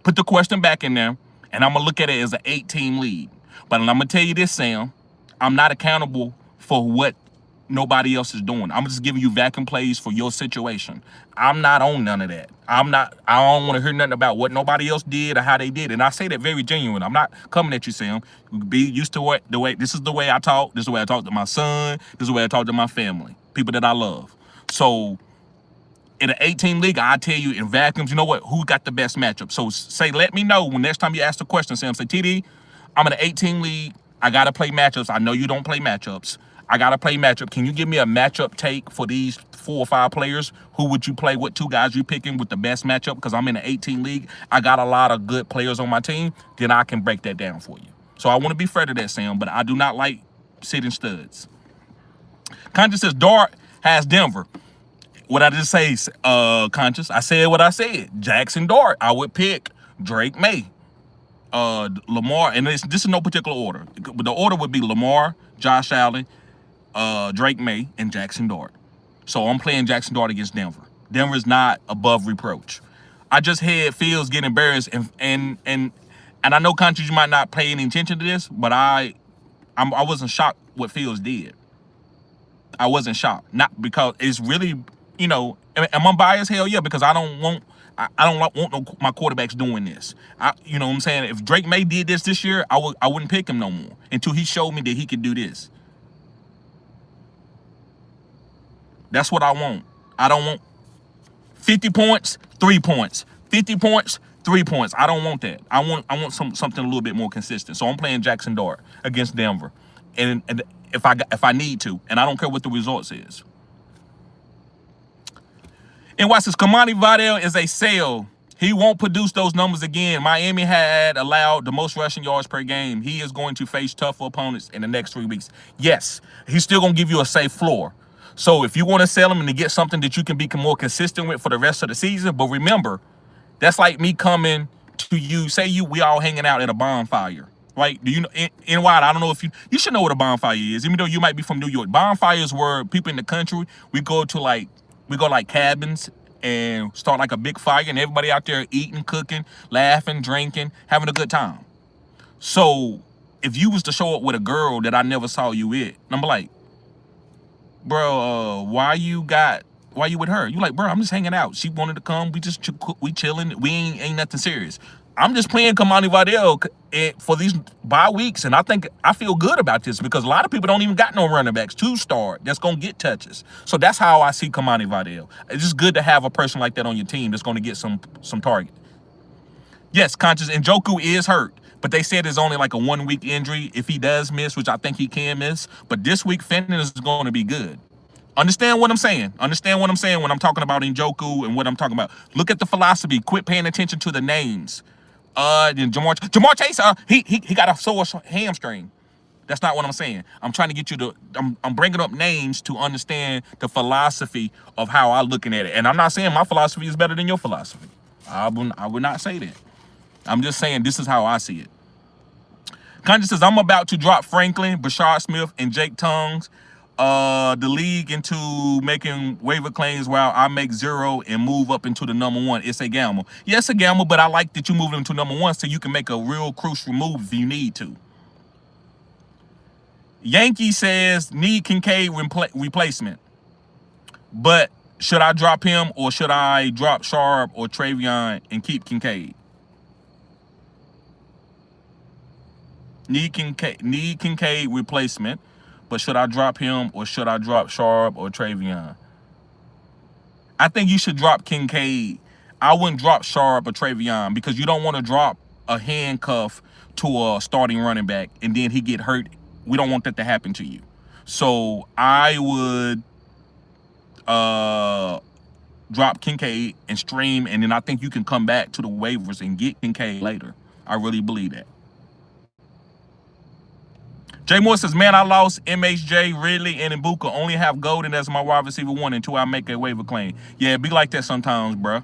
Speaker 1: Put the question back in there, and I'm going to look at it as an 8-team league. But I'm going to tell you this, Sam. I'm not accountable for what nobody else is doing. I'm just giving you vacuum plays for your situation. I'm not on none of that. I don't want to hear nothing about what nobody else did or how they did. And I say that very genuine. I'm not coming at you, Sam. Be used to this is the way I talk. This is the way I talk to my son. This is the way I talk to my family, people that I love. So in an 18 league, I tell you in vacuums, you know what? Who got the best matchup? So say, let me know when next time you ask the question. Sam, say, TD, I'm in an 18 league. I gotta play matchups. I know you don't play matchups. I gotta play matchup. Can you give me a matchup take for these 4 or 5 players? Who would you play? What 2 guys you picking with the best matchup? Because I'm in an 18 league. I got a lot of good players on my team. Then I can break that down for you. So I want to be fair to that, Sam, but I do not like sitting studs. Conscious says Dart has Denver. What I just say, Conscious? I said what I said. Jackson Dart. I would pick Drake May, Lamar, and this is no particular order. But the order would be Lamar, Josh Allen, Drake May, and Jackson Dart. So I'm playing Jackson Dart against Denver. Denver's not above reproach. I just had Fields get embarrassed, and I know, Conscious, you might not pay any attention to this, but I wasn't shocked what Fields did. I wasn't shocked, not because it's really, you know, am I biased? Hell yeah, because I don't want my quarterbacks doing this. You know what I'm saying? If Drake May did this year, I wouldn't pick him no more until he showed me that he could do this. That's what I want. I don't want 50 points, 3 points, 50 points, 3 points. I don't want that. I want something a little bit more consistent. So I'm playing Jackson Dart against Denver, and if I need to, and I don't care what the results is. And watch this. Kamani Vidal is a sale. He won't produce those numbers again. Miami had allowed the most rushing yards per game. He is going to face tougher opponents in the next 3 weeks. Yes, he's still going to give you a safe floor. So if you want to sell him and to get something that you can be more consistent with for the rest of the season, but remember, that's like me coming to you, we all hanging out at a bonfire. Right? Do you know, in Wild, I don't know if you should know what a bonfire is, even though you might be from New York. Bonfires were people in the country, we go cabins and start like a big fire, and everybody out there eating, cooking, laughing, drinking, having a good time. So if you was to show up with a girl that I never saw you with, I'm like, bro, why you with her? You like, bro, I'm just hanging out. She wanted to come. We chilling. We ain't nothing serious. I'm just playing Kamani Vidal for these bye weeks, and I feel good about this because a lot of people don't even got no running backs to start that's gonna get touches. So that's how I see Kamani Vidal. It's just good to have a person like that on your team that's gonna get some target. Yes, Conscious, and Njoku is hurt, but they said it's only like a 1-week injury if he does miss, which I think he can miss. But this week, Fenton is going to be good. Understand what I'm saying? Understand what I'm saying when I'm talking about Njoku and what I'm talking about. Look at the philosophy. Quit paying attention to the names. Then Jamar Chase, he got a sore hamstring. That's not what I'm saying. I'm trying to get you to. I'm bringing up names to understand the philosophy of how I'm looking at it. And I'm not saying my philosophy is better than your philosophy. I would not say that. I'm just saying this is how I see it. Conscious says, I'm about to drop Franklin, Brashard Smith, and Jake Tongues, the league into making waiver claims while I make 0 and move up into the number 1. It's a gamble. Yeah, it's a gamble, but I like that you move into number 1 so you can make a real crucial move if you need to. Yankee says, need Kincaid replacement. But should I drop him or should I drop Sharp or Travion and keep Kincaid? Need Kincaid replacement, but should I drop him or should I drop Sharp or Travion? I think you should drop Kincaid. I wouldn't drop Sharp or Travion because you don't want to drop a handcuff to a starting running back and then he get hurt. We don't want that to happen to you. So I would drop Kincaid and stream, and then I think you can come back to the waivers and get Kincaid later. I really believe that. Jay Moore says, man, I lost MHJ, Ridley, and Ibuka. Only have Golden as my wide receiver 1 until I make a waiver claim. Yeah, it be like that sometimes, bro.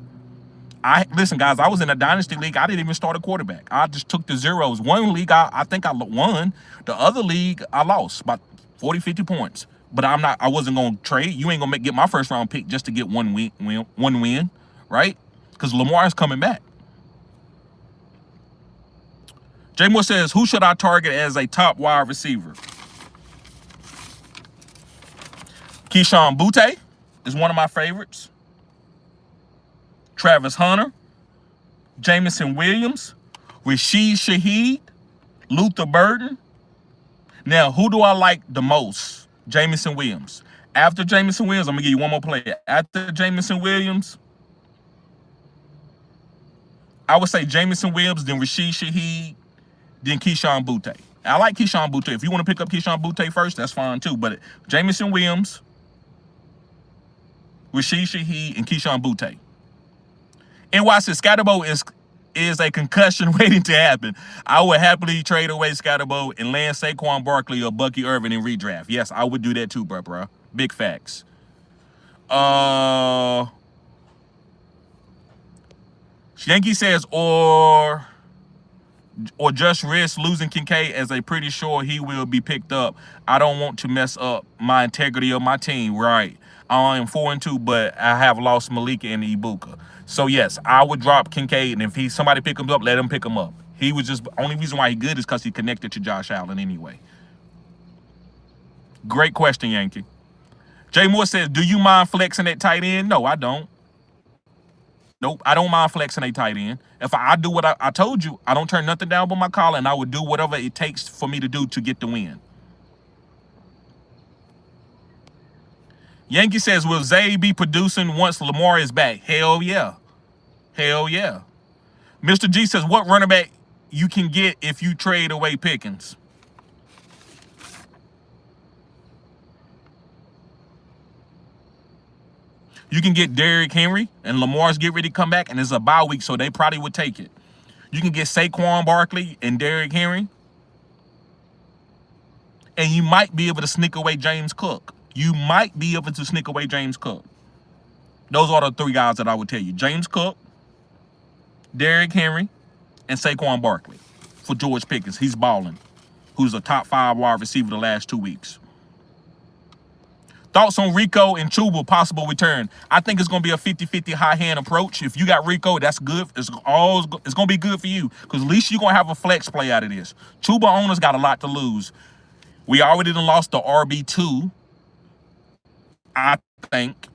Speaker 1: Listen, guys, I was in a dynasty league. I didn't even start a quarterback. I just took the zeros. One league, I think I won. The other league, I lost about 40, 50 points. But I wasn't going to trade. You ain't going to get my first round pick just to get one win, right? Because Lamar's coming back. Jay Moore says, who should I target as a top wide receiver? Keyshawn Butte is one of my favorites. Travis Hunter, Jameson Williams, Rashid Shaheed, Luther Burden. Now, who do I like the most? Jameson Williams. After Jameson Williams, I'm gonna give you one more player. After Jameson Williams, I would say Jameson Williams, then Rashid Shaheed, then Keyshawn Butte. I like Keyshawn Butte. If you want to pick up Keyshawn Butte first, that's fine too. But Jameson Williams, Rashid Shaheed, and Keyshawn Butte. NYC Scatterbo is a concussion waiting to happen. I would happily trade away Scatterbo and land Saquon Barkley or Bucky Irvin in redraft. Yes, I would do that too, bro. Big facts. Yankee says, or just risk losing Kincaid as I'm pretty sure he will be picked up. I don't want to mess up my integrity of my team. Right. I am 4-2, but I have lost Malika and Ibuka. So yes, I would drop Kincaid, and if somebody pick him up, let him pick him up. He was just only reason why he good is because he connected to Josh Allen anyway. Great question, Yankee. Jay Moore says, do you mind flexing at tight end? No, I don't. Nope, I don't mind flexing a tight end. If I do what I told you, I don't turn nothing down but my collar, and I would do whatever it takes for me to do to get the win. Yankee says, will Zay be producing once Lamar is back? Hell yeah. Hell yeah. Mr. G says, what running back you can get if you trade away Pickens? You can get Derrick Henry, and Lamar's get ready to come back, and it's a bye week, so they probably would take it. You can get Saquon Barkley and Derrick Henry, and you might be able to sneak away James Cook. You might be able to sneak away James Cook. Those are the three guys that I would tell you. James Cook, Derrick Henry, and Saquon Barkley for George Pickens. He's balling. Who's a top 5 wide receiver the last 2 weeks. Thoughts on Rico and Chuba possible return? I think it's going to be a 50-50 high hand approach. If you got Rico, that's good. It's going to be good for you because at least you're going to have a flex play out of this. Chuba owners got a lot to lose. We already done lost the RB2. I think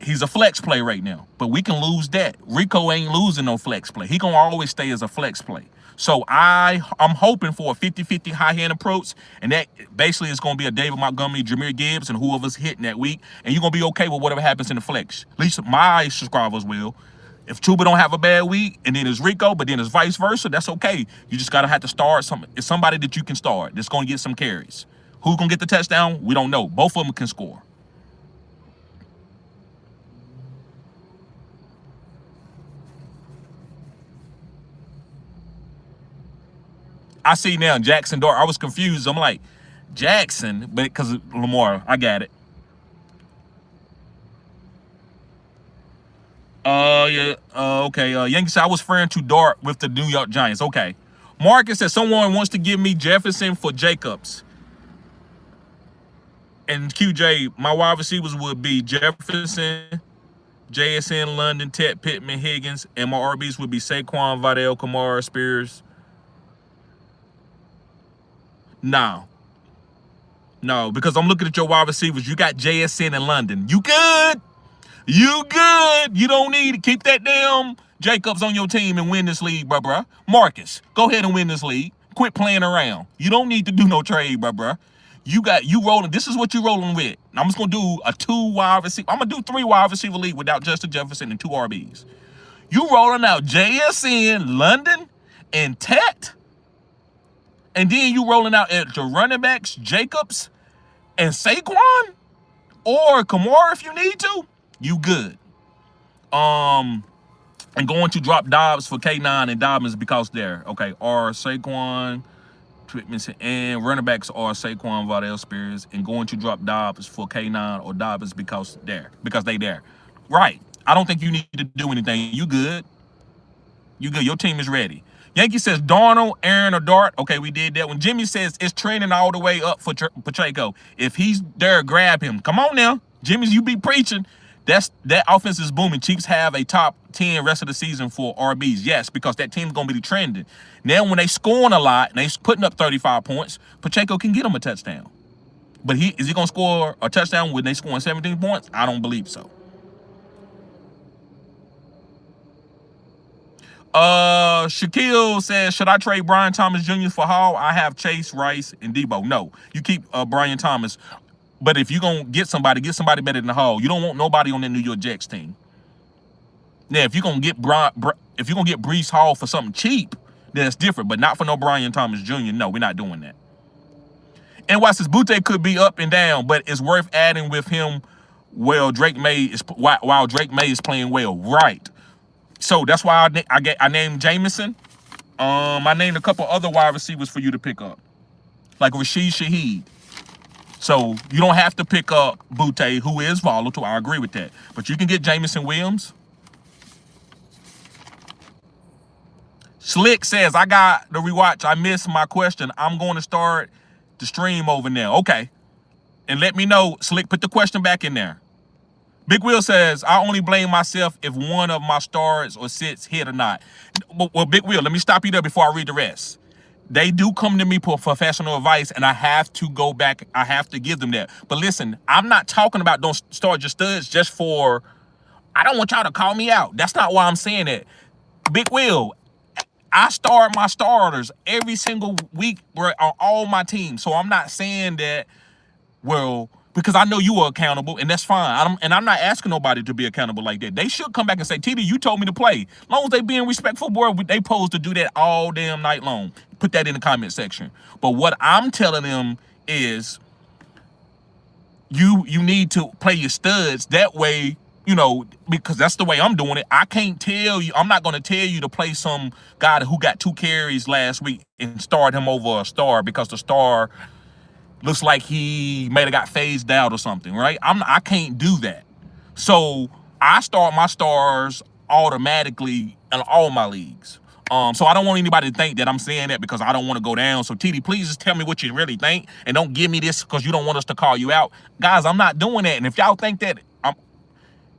Speaker 1: he's a flex play right now, but we can lose that. Rico ain't losing no flex play. He going to always stay as a flex play. So I'm hoping for a 50-50 high hand approach, and that basically is going to be a David Montgomery, Jahmyr Gibbs, and whoever's hitting that week, and you're going to be okay with whatever happens in the flex. At least my subscribers will. If Chuba don't have a bad week, and then it's Rico, but then it's vice versa, that's okay. You just got to have to start it's somebody that you can start that's going to get some carries. Who's going to get the touchdown? We don't know. Both of them can score. I see now Jackson Dart. I was confused. I'm like, Jackson, but because of Lamar, I got it. Yeah. Okay. Yankee said I was referring to Dart with the New York Giants. Okay. Marcus said someone wants to give me Jefferson for Jacobs. And QJ, my wide receivers would be Jefferson, JSN, London, Ted Pittman, Higgins, and my RBs would be Saquon, Vidal, Kamara, Spears. No, because I'm looking at your wide receivers. You got JSN in London. You good? You good? You don't need to keep that damn Jacobs on your team and win this league, bruh. Marcus, go ahead and win this league. Quit playing around. You don't need to do no trade, bruh. You rolling. This is what you rolling with. I'm just gonna do a 2 wide receiver. I'm gonna do 3 wide receiver league without Justin Jefferson and 2 RBs. You rolling out JSN, London, and Tet. And then you rolling out at the running backs, Jacobs and Saquon or Kamara if you need to. You good. And going to drop Dobbs for K9 and Dobbins because they're okay. Or Saquon, and running backs are Saquon, Vidal, Spears, and going to drop Dobbs for K9 or Dobbins because they there. Right. I don't think you need to do anything. You good. You good. Your team is ready. Yankee says Darnold, Aaron, or Dart. Okay, we did that one. Jimmy says it's training all the way up for Pacheco. If he's there, grab him. Come on now. Jimmy's, you be preaching. That offense is booming. Chiefs have a top 10 rest of the season for RBs. Yes, because that team's going to be trending. Now, when they scoring a lot and they putting up 35 points, Pacheco can get them a touchdown. But is he going to score a touchdown when they scoring 17 points? I don't believe so. Shaquille says, should I trade Brian Thomas Jr. for Hall? I have Chase, Rice, and Debo. No, you keep Brian Thomas. But if you're gonna get somebody better than the Hall. You don't want nobody on that New York Jets team. Now, if you're gonna get Breece Hall for something cheap, then it's different. But not for no Brian Thomas Jr. No, we're not doing that. And while this Butte could be up and down, but it's worth adding with him. Well, while Drake May is playing well, right? So that's why I named Jameson. I named a couple other wide receivers for you to pick up, like Rashid Shaheed. So you don't have to pick up Butte, who is volatile. I agree with that, but you can get Jameson Williams. Slick says, I got the rewatch. I missed my question. I'm going to start the stream over now. Okay. And let me know. Slick, put the question back in there. Big Will says, I only blame myself if one of my stars or sits hit or not. Well, Big Will, let me stop you there before I read the rest. They do come to me for professional advice, and I have to go back. I have to give them that. But listen, I'm not talking about don't start your studs just for, I don't want y'all to call me out. That's not why I'm saying that. Big Will, I start my starters every single week on all my teams. So I'm not saying that, well, because I know you are accountable, and that's fine. I'm not asking nobody to be accountable like that. They should come back and say, TD, you told me to play. As long as they being respectful, boy, they supposed to do that all damn night long. Put that in the comment section. But what I'm telling them is you need to play your studs. That way, because that's the way I'm doing it. I can't tell you, I'm not going to tell you to play some guy who got 2 carries last week and start him over a star because the star looks like he may have got phased out or something, right? I can't do that. So I start my stars automatically in all my leagues. So I don't want anybody to think that I'm saying that because I don't want to go down. So TD, please just tell me what you really think and don't give me this because you don't want us to call you out. Guys, I'm not doing that. And if y'all think that,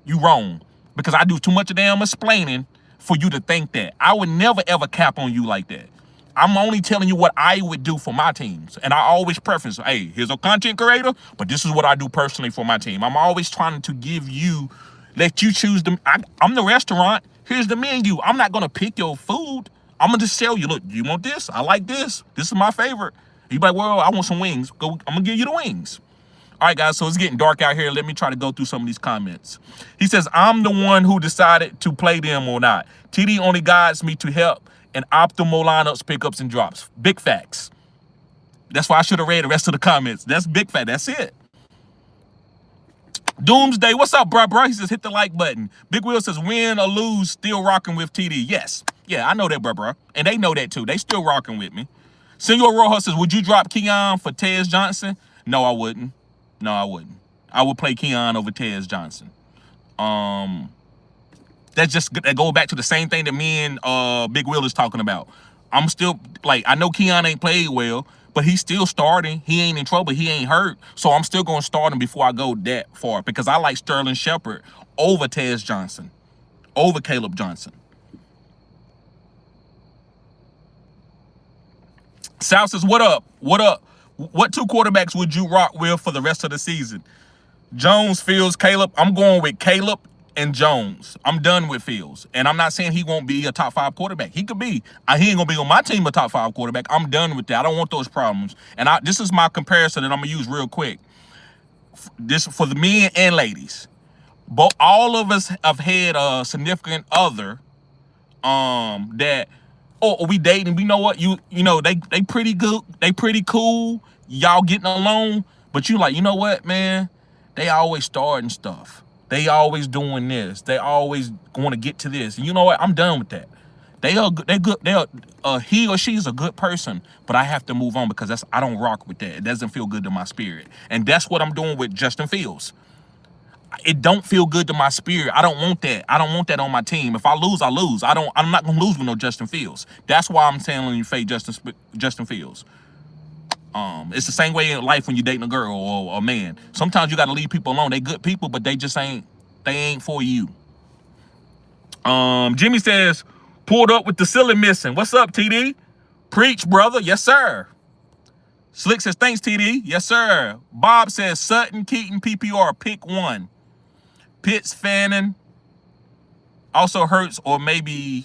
Speaker 1: you wrong, because I do too much of damn explaining for you to think that. I would never ever cap on you like that. I'm only telling you what I would do for my teams. And I always preference, hey, here's a content creator, but this is what I do personally for my team. I'm always trying to let you choose I'm the restaurant. Here's the menu. I'm not going to pick your food. I'm going to just tell you, look, you want this? I like this. This is my favorite. You be like, well, I want some wings. I'm going to give you the wings. All right, guys, so it's getting dark out here. Let me try to go through some of these comments. He says, I'm the one who decided to play them or not. TD only guides me to help and optimal lineups, pickups, and drops. Big facts. That's why I should have read the rest of the comments. That's big fact. That's it. Doomsday, what's up, bro? He says, hit the like button. Big Will says, win or lose, still rocking with TD. Yes. Yeah, I know that, bro. And they know that, too. They still rocking with me. Senor Rojas says, would you drop Keon for Tez Johnson? No, I wouldn't. No, I wouldn't. I would play Keon over Tez Johnson. That go back to the same thing that me and Big Will is talking about. I'm still, I know Keon ain't played well, but he's still starting. He ain't in trouble. He ain't hurt. So I'm still going to start him before I go that far because I like Sterling Shepard over Tez Johnson, over Caleb Johnson. Sal says, what up? What up? What 2 quarterbacks would you rock with for the rest of the season? Jones, Fields, Caleb. I'm going with Caleb and Jones. I'm done with Fields. And I'm not saying he won't be a top 5 quarterback. He could be. He ain't going to be on my team a top 5 quarterback. I'm done with that. I don't want those problems. And this is my comparison that I'm going to use real quick. This for the men and ladies. But all of us have had a significant other that, we dating. We know what they pretty good. They pretty cool. Y'all getting along. But you like, you know what, man? They always starting stuff. They always doing this. They always going to get to this. And you know what? I'm done with that. They good. He or she's a good person, but I have to move on because I don't rock with that. It doesn't feel good to my spirit. And that's what I'm doing with Justin Fields. It don't feel good to my spirit. I don't want that. I don't want that on my team. If I lose, I lose. I'm not gonna lose with no Justin Fields. That's why I'm telling you, fade Justin Fields. It's the same way in life when you're dating a girl or a man. Sometimes you got to leave people alone. They good people, but they just ain't for you. Jimmy says, pulled up with the silly missing. What's up, TD? Preach, brother. Yes, sir. Slick says, thanks, TD. Yes, sir. Bob says, Sutton, Keaton, PPR, pick one. Pitts, Fannin, also Hurts, or maybe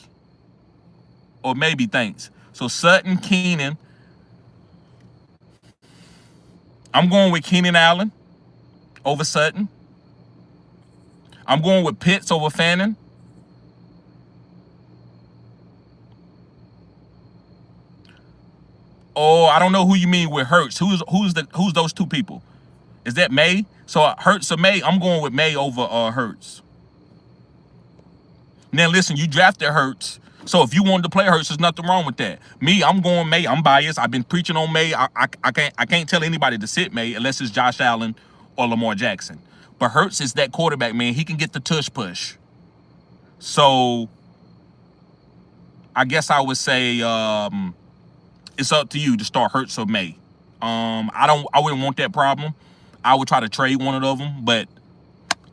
Speaker 1: thanks. So Sutton, Keenan. I'm going with Keenan Allen. over Sutton. I'm going with Pitts over Fannin. Oh, I don't know who you mean with Hurts. Who's those two people? Is that May? So Hurts or May? I'm going with May over Hurts. Now listen, you drafted Hurts, so if you wanted to play Hurts, there's nothing wrong with that. Me, I'm going May. I'm biased. I've been preaching on May. I can't tell anybody to sit May unless it's Josh Allen or Lamar Jackson. But Hurts is that quarterback, man. He can get the tush push. So I guess I would say it's up to you to start Hurts or May. I wouldn't want that problem. I would try to trade one of them, but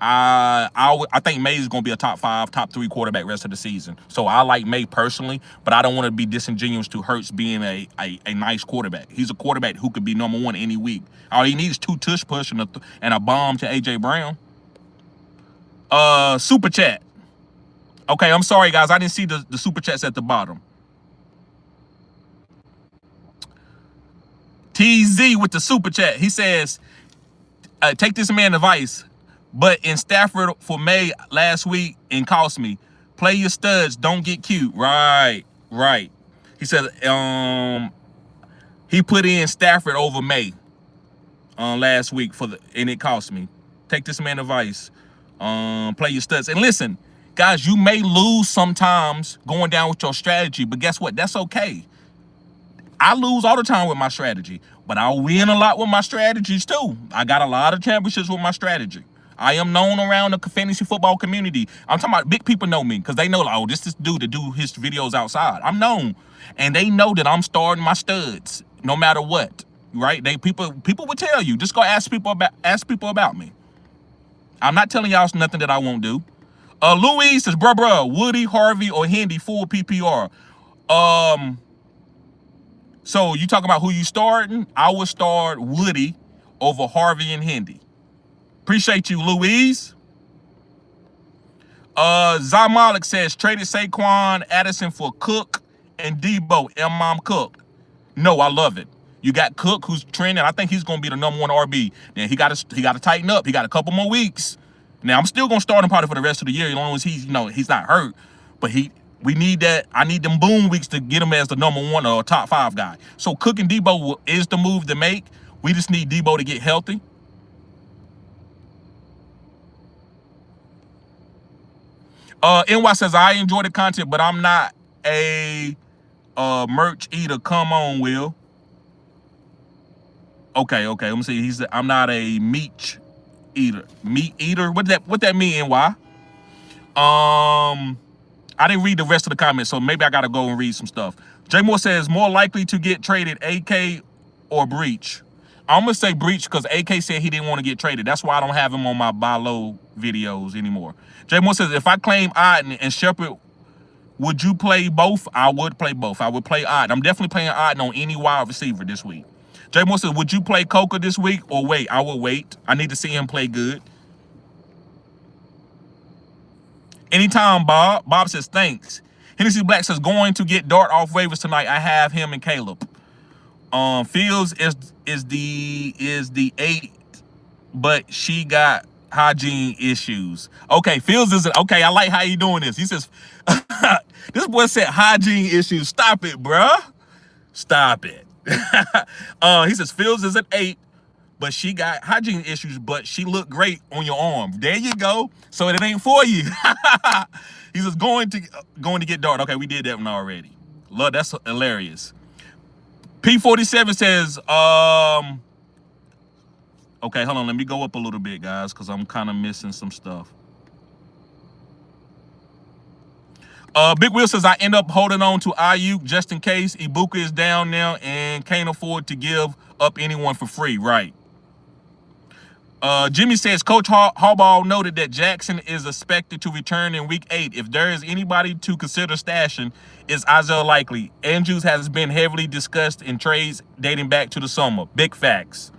Speaker 1: I think May is going to be a top 5, top 3 quarterback rest of the season. So I like May personally, but I don't want to be disingenuous to Hurts being a nice quarterback. He's a quarterback who could be number 1 any week. All he needs is 2 tush push and a bomb to AJ Brown. Super chat. Okay, I'm sorry guys, I didn't see the super chats at the bottom. TZ with the super chat. He says, take this man advice. But in Stafford for May last week and cost me. Play your studs, don't get cute. Right. He said he put in Stafford over May last week and it cost me. Take this man advice. Play your studs. And listen, guys, you may lose sometimes going down with your strategy, but guess what? That's okay. I lose all the time with my strategy, but I win a lot with my strategies too. I got a lot of championships with my strategy. I am known around the fantasy football community. I'm talking about big people know me because they know, like, oh, this dude that do his videos outside. I'm known, and they know that I'm starting my studs no matter what. Right? People will tell you. Just go ask people about me. I'm not telling y'all nothing that I won't do. Louise says, bruh, Woody, Harvey, or Hendy full PPR. So you talking about who you starting? I would start Woody over Harvey and Hendy. Appreciate you, Louise. Malik says, traded Saquon Addison for Cook and Debo. Mom Cook. No, I love it. You got Cook, who's trending. I think he's going to be the number 1 RB. Now, he got to tighten up. He got a couple more weeks. Now, I'm still going to start him probably for the rest of the year as long as he's not hurt. But we need that. I need them boom weeks to get him as the number 1 or top 5 guy. So Cook and Debo is the move to make. We just need Debo to get healthy. NY says, I enjoy the content, but I'm not a merch eater. Come on, Will. Okay. Let me see. He said, I'm not a meat eater. Meat eater? What that mean, NY? I didn't read the rest of the comments, so maybe I got to go and read some stuff. Jay Moore says, more likely to get traded, AK or Breach. I'm going to say Breach because AK said he didn't want to get traded. That's why I don't have him on my buy low videos anymore. Jay Moore says, if I claim Otten and Shepard, would you play both? I would play both. I would play Otten. I'm definitely playing Otten on any wide receiver this week. Jay Moore says, would you play Coca this week or wait? I will wait. I need to see him play good. Anytime, Bob. Bob says, thanks. Hennessy Black says, going to get Dart off waivers tonight. I have him and Caleb. Fields is the 8, but she got hygiene issues. Okay, Fields isn't okay. I like how you doing this. He says, this boy said hygiene issues. Stop it, bruh. Stop it. He says Fields is an 8, but she got hygiene issues, but she looked great on your arm. There you go. So it ain't for you. He says going to get Dart. Okay, we did that one already. Love, that's hilarious. P47 says, okay, hold on. Let me go up a little bit, guys, because I'm kind of missing some stuff. Big Will says, I end up holding on to Ayuk just in case Ibuka is down now and can't afford to give up anyone for free. Right. Jimmy says, Coach Harbaugh noted that Jackson is expected to return in week 8. If there is anybody to consider stashing, it's Isaiah Likely. Andrews has been heavily discussed in trades dating back to the summer. Big facts.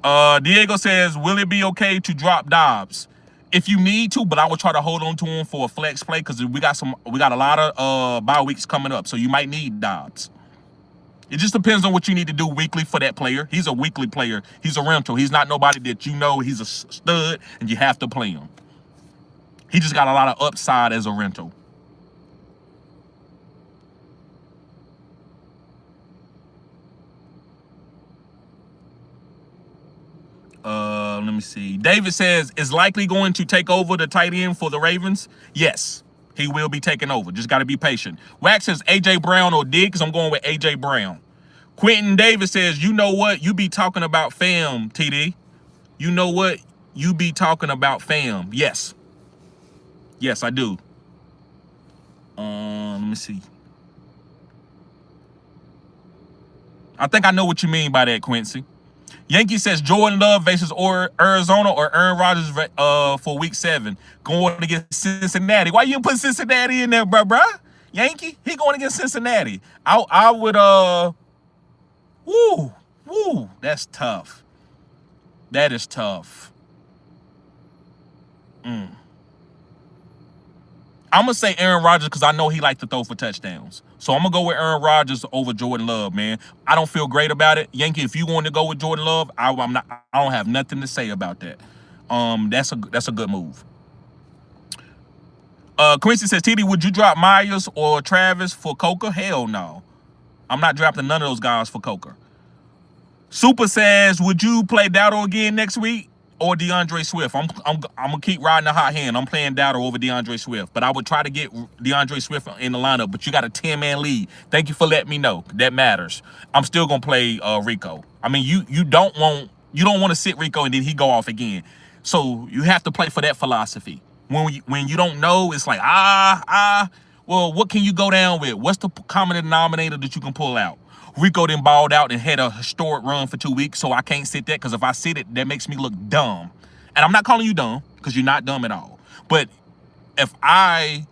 Speaker 1: Diego says, will it be okay to drop Dobbs? If you need to, but I would try to hold on to him for a flex play because we got a lot of bye weeks coming up, so you might need Dobbs. It just depends on what you need to do weekly for that player. He's a weekly player. He's a rental. He's not nobody that you know he's a stud and you have to play him. He just got a lot of upside as a rental. Let me see. David says, is likely going to take over the tight end for the Ravens? Yes, he will be taking over. Just got to be patient. Wax says A.J. Brown or Diggs. I'm going with A.J. Brown. Quentin Davis says, you know what? You be talking about fam, TD. You know what? You be talking about fam. Yes. Yes, I do. Let me see. I think I know what you mean by that, Quincy. Yankee says Jordan Love versus Arizona or Aaron Rodgers for week 7. Going against Cincinnati. Why you put Cincinnati in there, bruh? Yankee? He going against Cincinnati. I would, woo, that's tough. That is tough. I'm going to say Aaron Rodgers because I know he likes to throw for touchdowns. So I'm going to go with Aaron Rodgers over Jordan Love, man. I don't feel great about it. Yankee, if you want to go with Jordan Love, I don't have nothing to say about that. That's a good move. Quincy says, TD, would you drop Myers or Travis for Coker? Hell no. I'm not dropping none of those guys for Coker. Super says, would you play Dowdle again next week? Or DeAndre Swift. I'm gonna keep riding the hot hand. I'm playing Dowdle over DeAndre Swift, but I would try to get DeAndre Swift in the lineup. But you got a 10-man lead. Thank you for letting me know. That matters. I'm still gonna play Rico. I mean, you don't want to sit Rico and then he go off again. So you have to play for that philosophy. When you don't know, it's like well, what can you go down with? What's the common denominator that you can pull out? Rico then balled out and had a historic run for 2 weeks, so I can't sit that because if I sit it, that makes me look dumb. And I'm not calling you dumb because you're not dumb at all. But if I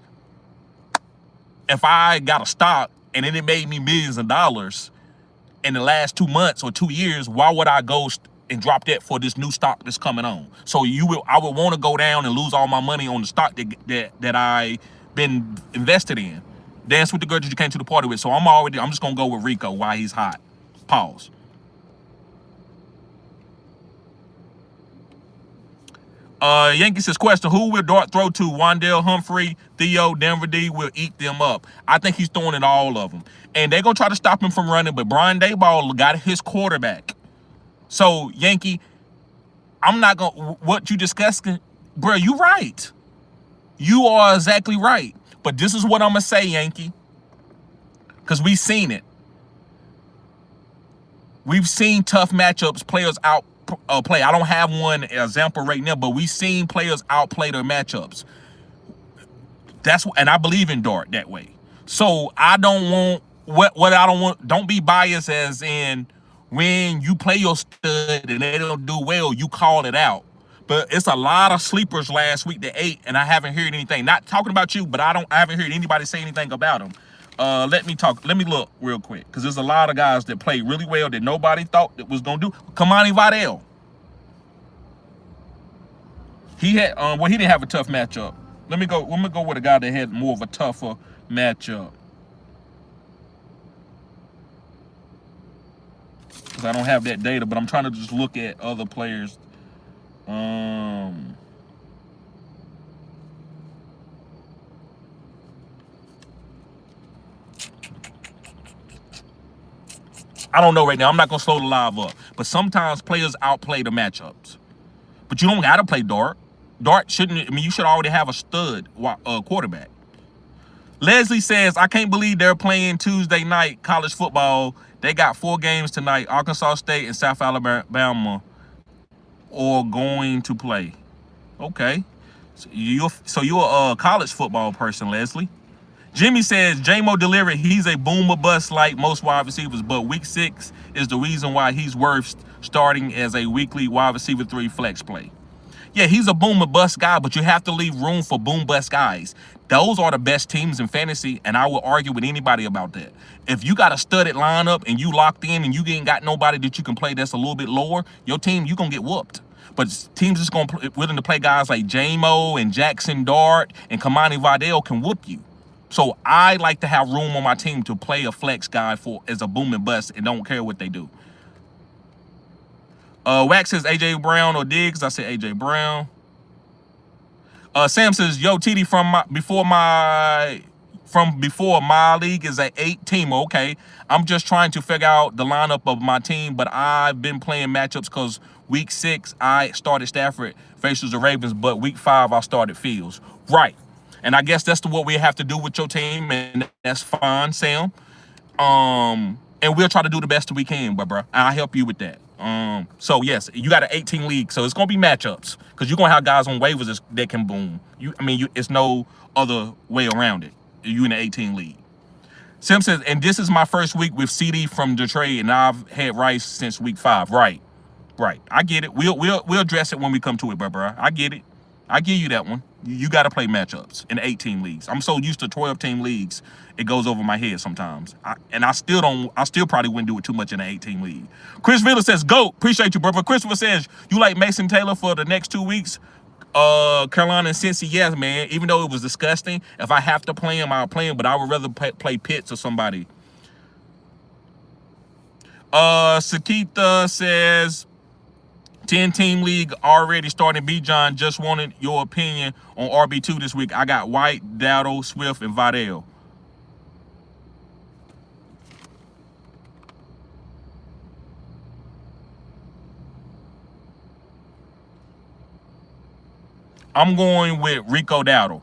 Speaker 1: got a stock and then it made me millions of dollars in the last 2 months or 2 years, why would I go and drop that for this new stock that's coming on? So I would want to go down and lose all my money on the stock that I been invested in. Dance with the girl that you came to the party with. So I'm just gonna go with Rico while he's hot. Pause. Yankee says, question, who will Dart throw to? Wandale, Humphrey, Theo, Denver D will eat them up. I think he's throwing at all of them. And they're gonna try to stop him from running, but Brian Daboll got his quarterback. So, Yankee, I'm not gonna what you discussing, bro, you right. You are exactly right. But this is what I'm going to say, Yankee, because we've seen it. We've seen tough matchups, players outplay. I don't have one example right now, but we've seen players outplay their matchups. And I believe in Dart that way. So I don't want, don't be biased as in when you play your stud and they don't do well, you call it out. But it's a lot of sleepers last week that ate, and I haven't heard anything. Not talking about you, but I haven't heard anybody say anything about them. Let me look real quick, because there's a lot of guys that played really well that nobody thought that was gonna do. Kamani Vidal. He had he didn't have a tough matchup. Let me go with a guy that had more of a tougher matchup. Because I don't have that data, but I'm trying to just look at other players. I don't know right now. I'm not gonna slow the live up. But sometimes players outplay the matchups. But you don't gotta play Dart. Dart shouldn't. I mean, you should already have a stud quarterback. Leslie says, I can't believe they're playing Tuesday night college football. They got 4 games tonight. Arkansas State and South Alabama or going to play. Okay. So you're a college football person, Leslie. Jimmy says, J-Mo delivered. He's a boomer bust like most wide receivers, but week 6 is the reason why he's worth starting as a weekly wide receiver 3 flex play. Yeah, he's a boomer bust guy, but you have to leave room for boom bust guys. Those are the best teams in fantasy, and I will argue with anybody about that. If you got a studded lineup and you locked in and you ain't got nobody that you can play that's a little bit lower, your team, you're going to get whooped. But teams that's willing to play guys like J-Mo and Jackson Dart and Kamani Vidal can whoop you. So I like to have room on my team to play a flex guy for as a boom and bust and don't care what they do. Wax says AJ Brown or Diggs. I said AJ Brown. Sam says, yo, TD from before my league is an 8-teamer. Okay. I'm just trying to figure out the lineup of my team, but I've been playing matchups because week 6 I started Stafford versus the Ravens, but week 5 I started Fields. Right. And I guess that's what we have to do with your team, and that's fine, Sam. And we'll try to do the best that we can, bro. I'll help you with that. So yes, you got an 18 league, so it's gonna be matchups because you're gonna have guys on waivers that can boom. It's no other way around it. You in the 18 league. Sim says, and this is my first week with CD from Detroit, and I've had Rice since week 5. Right. I get it. We'll address it when we come to it, bro. I get it. I give you that one. You got to play matchups in 18 leagues. I'm so used to 12-team leagues, it goes over my head sometimes. I still probably wouldn't do it too much in an 18 league. Chris Villa says, "Go, appreciate you, brother." Christopher says, "You like Mason Taylor for the next 2 weeks?" Carolina and Cincy, yes, man. Even though it was disgusting, if I have to play him, I'll play him. But I would rather play Pitts or somebody. Sakita says, 10-team league already starting. B. John, just wanted your opinion on RB2 this week. I got White, Dowdle, Swift, and Vidal. I'm going with Rico Dowdle.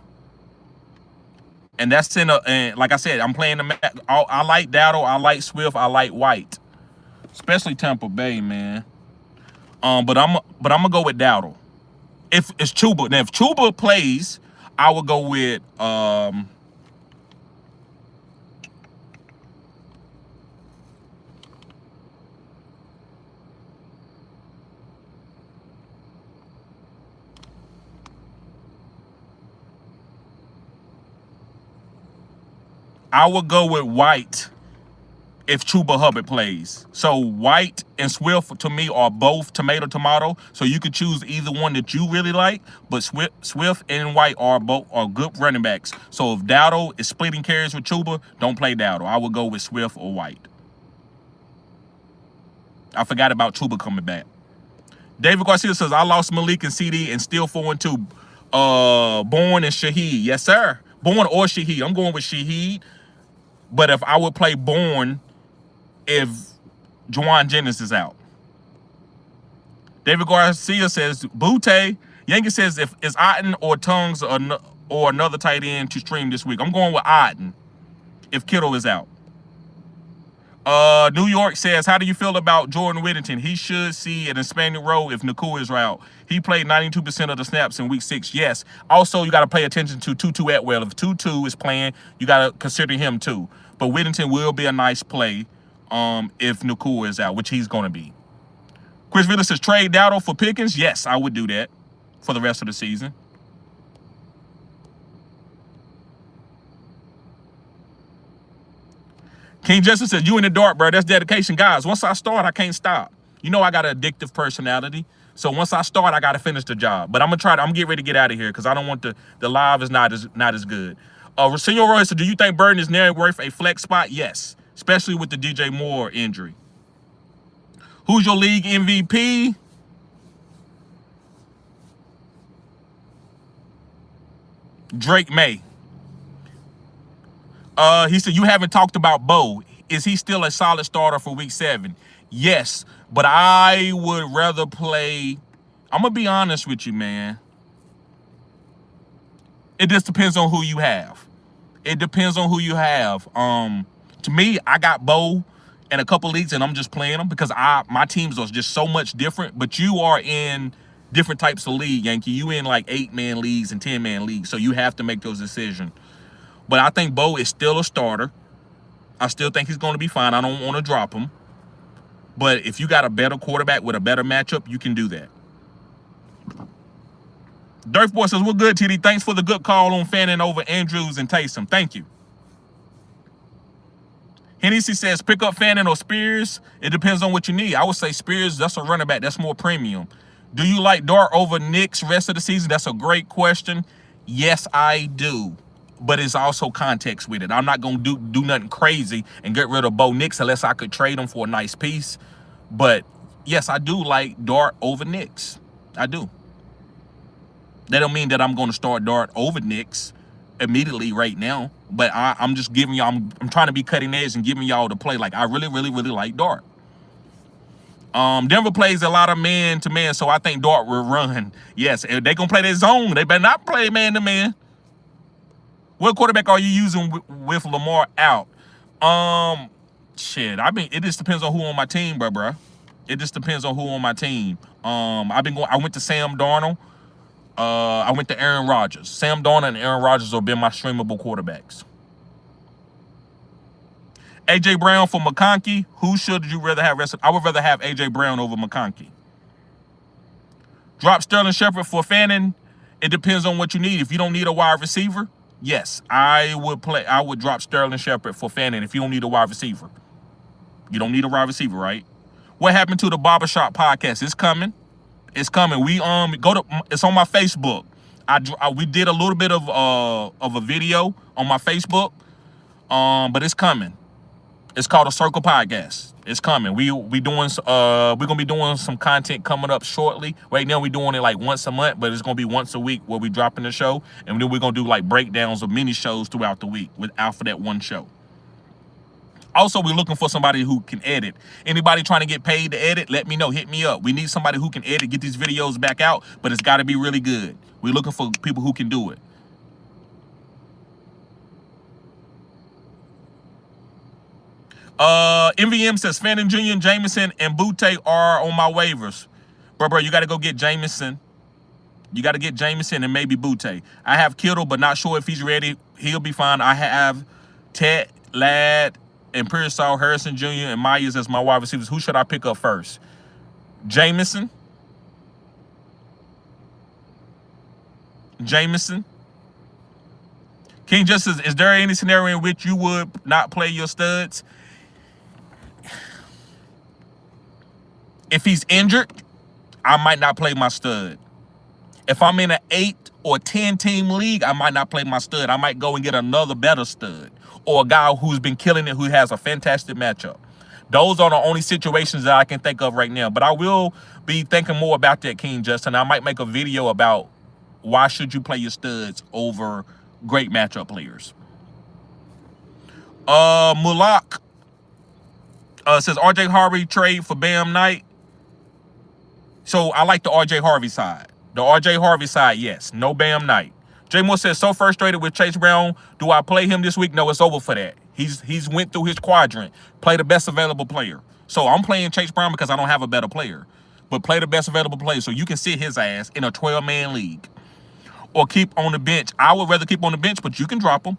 Speaker 1: And that's and like I said, I'm playing I like Dowdle, I like Swift, I like White. Especially Tampa Bay, man. But I'm gonna go with Dowdle. If it's Chuba. Now if Chuba plays, I would go with White if Chuba Hubbard plays. So White and Swift to me are both tomato. So you could choose either one that you really like, but Swift and White are good running backs. So if Dowdle is splitting carries with Chuba, don't play Dowdle. I would go with Swift or White. I forgot about Chuba coming back. David Garcia says, I lost Malik and CD and still 4-2. Bourne and Shaheed. Yes, sir. Bourne or Shaheed. I'm going with Shaheed. But if I would play Bourne if Juwan Jennings is out. David Garcia says, Butte. Yankee says, if it's Otten or Tongues or another tight end to stream this week. I'm going with Otten if Kittle is out. New York says, how do you feel about Jordan Whittington? He should see an expanded role if Nakua is out. He played 92% of the snaps in week 6. Yes. Also, you got to pay attention to Tutu Atwell. If Tutu is playing, you got to consider him too. But Whittington will be a nice play if Nakua is out, which he's going to be. Chris Villa says, trade Dowdle for Pickens. Yes, I would do that for the rest of the season. King Justice says, you in the dark, bro. That's dedication. Guys, once I start, I can't stop. You know I got an addictive personality. So once I start, I got to finish the job. But I'm going to get ready to get out of here because I don't want the live is not as good. Senor Roy said, do you think Burton is nearly worth a flex spot? Yes, especially with the DJ Moore injury. Who's your league MVP? Drake May. He said, you haven't talked about Bo. Is he still a solid starter for week 7? Yes, but I would rather play. I'm going to be honest with you, man. It just depends on who you have. It depends on who you have. To me, I got Bo in a couple leagues, and I'm just playing them because my teams are just so much different. But you are in different types of league, Yankee. You in like 8-man leagues and 10-man leagues, so you have to make those decisions. But I think Bo is still a starter. I still think he's going to be fine. I don't want to drop him. But if you got a better quarterback with a better matchup, you can do that. Dirtboy says, we're good, TD. Thanks for the good call on Fanning over Andrews and Taysom. Thank you. Hennessy says, pick up Fanning or Spears. It depends on what you need. I would say Spears, that's a running back. That's more premium. Do you like Dart over Knicks rest of the season? That's a great question. Yes, I do. but it's also context with it. I'm not gonna do nothing crazy and get rid of Bo Nix unless I could trade him for a nice piece. But yes, I do like Dart over Nix. I do. That don't mean that I'm going to start Dart over Nix immediately right now. But I'm just giving y'all, I'm trying to be cutting edge and giving y'all the play. Like, I really, really, really like Dart. Denver plays a lot of man-to-man, so I think Dart will run. Yes, if they going to play that zone, they better not play man-to-man. What quarterback are you using with Lamar out? Shit, I mean, it just depends on who on my team, bro. It just depends on who on my team. I went to Sam Darnold. I went to Aaron Rodgers. Sam Darnold and Aaron Rodgers have been my streamable quarterbacks. A.J. Brown for McConkey. Who should you rather have rested? I would rather have A.J. Brown over McConkey. Drop Sterling Shepard for Fannin. It depends on what you need. If you don't need a wide receiver, yes, I would drop Sterling Shepard for Fannin if you don't need a wide receiver. You don't need a wide receiver, right? What happened to the Barbershop podcast? It's coming. It's coming. We it's on my Facebook. We did a little bit of a video on my Facebook. But it's coming. It's called a Circle Podcast. It's coming. We're gonna be doing some content coming up shortly. Right now we're doing it like once a month, but it's gonna be once a week where we dropping the show, and then we're gonna do like breakdowns of mini shows throughout the week for that one show. Also, we're looking for somebody who can edit. Anybody trying to get paid to edit, let me know. Hit me up. We need somebody who can edit, get these videos back out, but it's got to be really good. We're looking for people who can do it. MVM says Fannin Jr., Jameson, and Butte are on my waivers. Bro, you got to go get Jameson. You got to get Jameson and maybe Butte. I have Kittle, but not sure if he's ready. He'll be fine. I have Ted, Ladd, and Pearsall, Harrison Jr., and Myers as my wide receivers. Who should I pick up first? Jameson. King Justice, is there any scenario in which you would not play your studs? If he's injured, I might not play my stud. If I'm in an 8 or 10 team league, I might not play my stud. I might go and get another better stud, or a guy who's been killing it, who has a fantastic matchup. Those are the only situations that I can think of right now. But I will be thinking more about that, King Justin. I might make a video about why should you play your studs over great matchup players. Mulak says RJ Harvey trade for Bam Knight. So I like the RJ Harvey side. The RJ Harvey side, yes. No Bam Knight. Jay Moore says, so frustrated with Chase Brown. Do I play him this week? No, it's over for that. He's went through his quadrant. Play the best available player. So I'm playing Chase Brown because I don't have a better player. But play the best available player so you can sit his ass in a 12-man league. Or keep on the bench. I would rather keep on the bench, but you can drop him.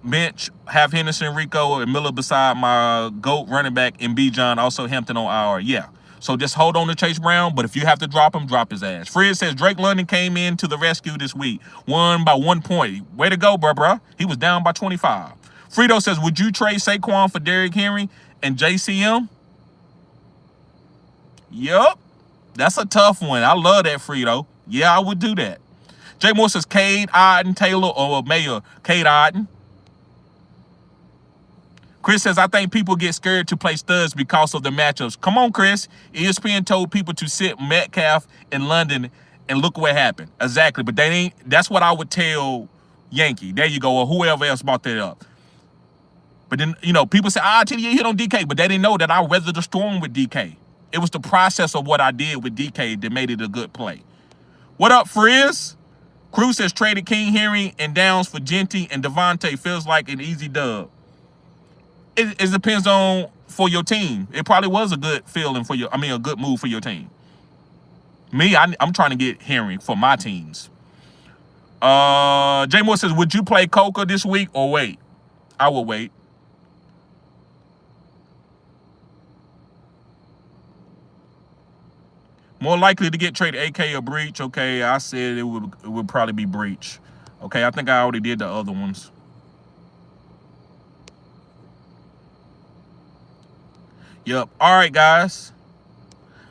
Speaker 1: Bench, have Henderson, Rico, and Miller beside my GOAT running back, and B. John, also Hampton on our. Yeah. So just hold on to Chase Brown, but if you have to drop him, drop his ass. Fred says Drake London came in to the rescue this week. Won by 1 point. Way to go, bruh. He was down by 25. Frito says, would you trade Saquon for Derrick Henry and JCM? Yup. That's a tough one. I love that, Frito. Yeah, I would do that. Jay Moore says Cade, Oden, Taylor, or Mayor. Cade, Oden. Chris says, I think people get scared to play studs because of the matchups. Come on, Chris. ESPN told people to sit Metcalf in London, and look what happened. Exactly. But they ain't. That's what I would tell Yankee. There you go, or whoever else brought that up. But then, people say, TDA hit on DK, but they didn't know that I weathered the storm with DK. It was the process of what I did with DK that made it a good play. What up, Frizz? Cruz says traded King Henry and Downs for Genty and Devontae. Feels like an easy dub. It depends on for your team. It probably was a good feeling for a good move for your team. Me, I'm trying to get Henry for my teams. Jay Moore says, would you play Coca this week or wait? I will wait. More likely to get traded AK or Breach. Okay, I said it would probably be Breach. Okay, I think I already did the other ones. Yep. All right, guys.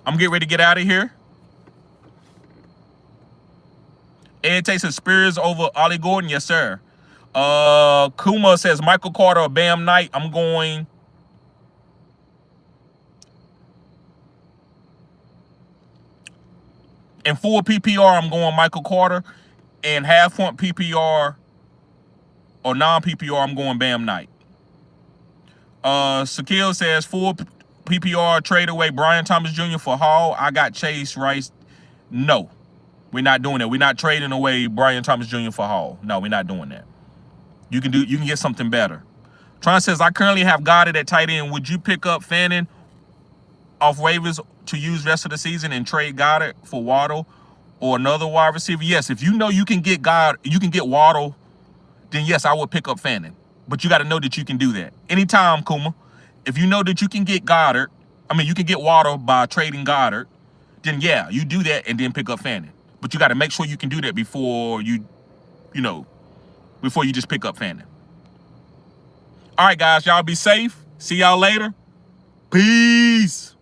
Speaker 1: I'm getting ready to get out of here. Ed takes his Spears over Ollie Gordon. Yes, sir. Kuma says Michael Carter or Bam Knight. I'm going in full PPR. I'm going Michael Carter. In half point PPR or non PPR, I'm going Bam Knight. Shaquille says full PPR trade away Brian Thomas Jr. for Hall. I got Chase Rice. No, we're not doing that. We're not trading away Brian Thomas Jr. for Hall. No, we're not doing that. You can get something better. Tron says I currently have Goddard at tight end. Would you pick up Fannin off waivers to use rest of the season and trade Goddard for Waddle or another wide receiver? Yes, if you know you can get Waddle, then yes, I would pick up Fannin. But you got to know that you can do that. Anytime, Kuma, if you know that you can get you can get Waddle by trading Goddard, then yeah, you do that and then pick up Fannin. But you got to make sure you can do that before you just pick up Fannin. All right, guys, y'all be safe. See y'all later. Peace.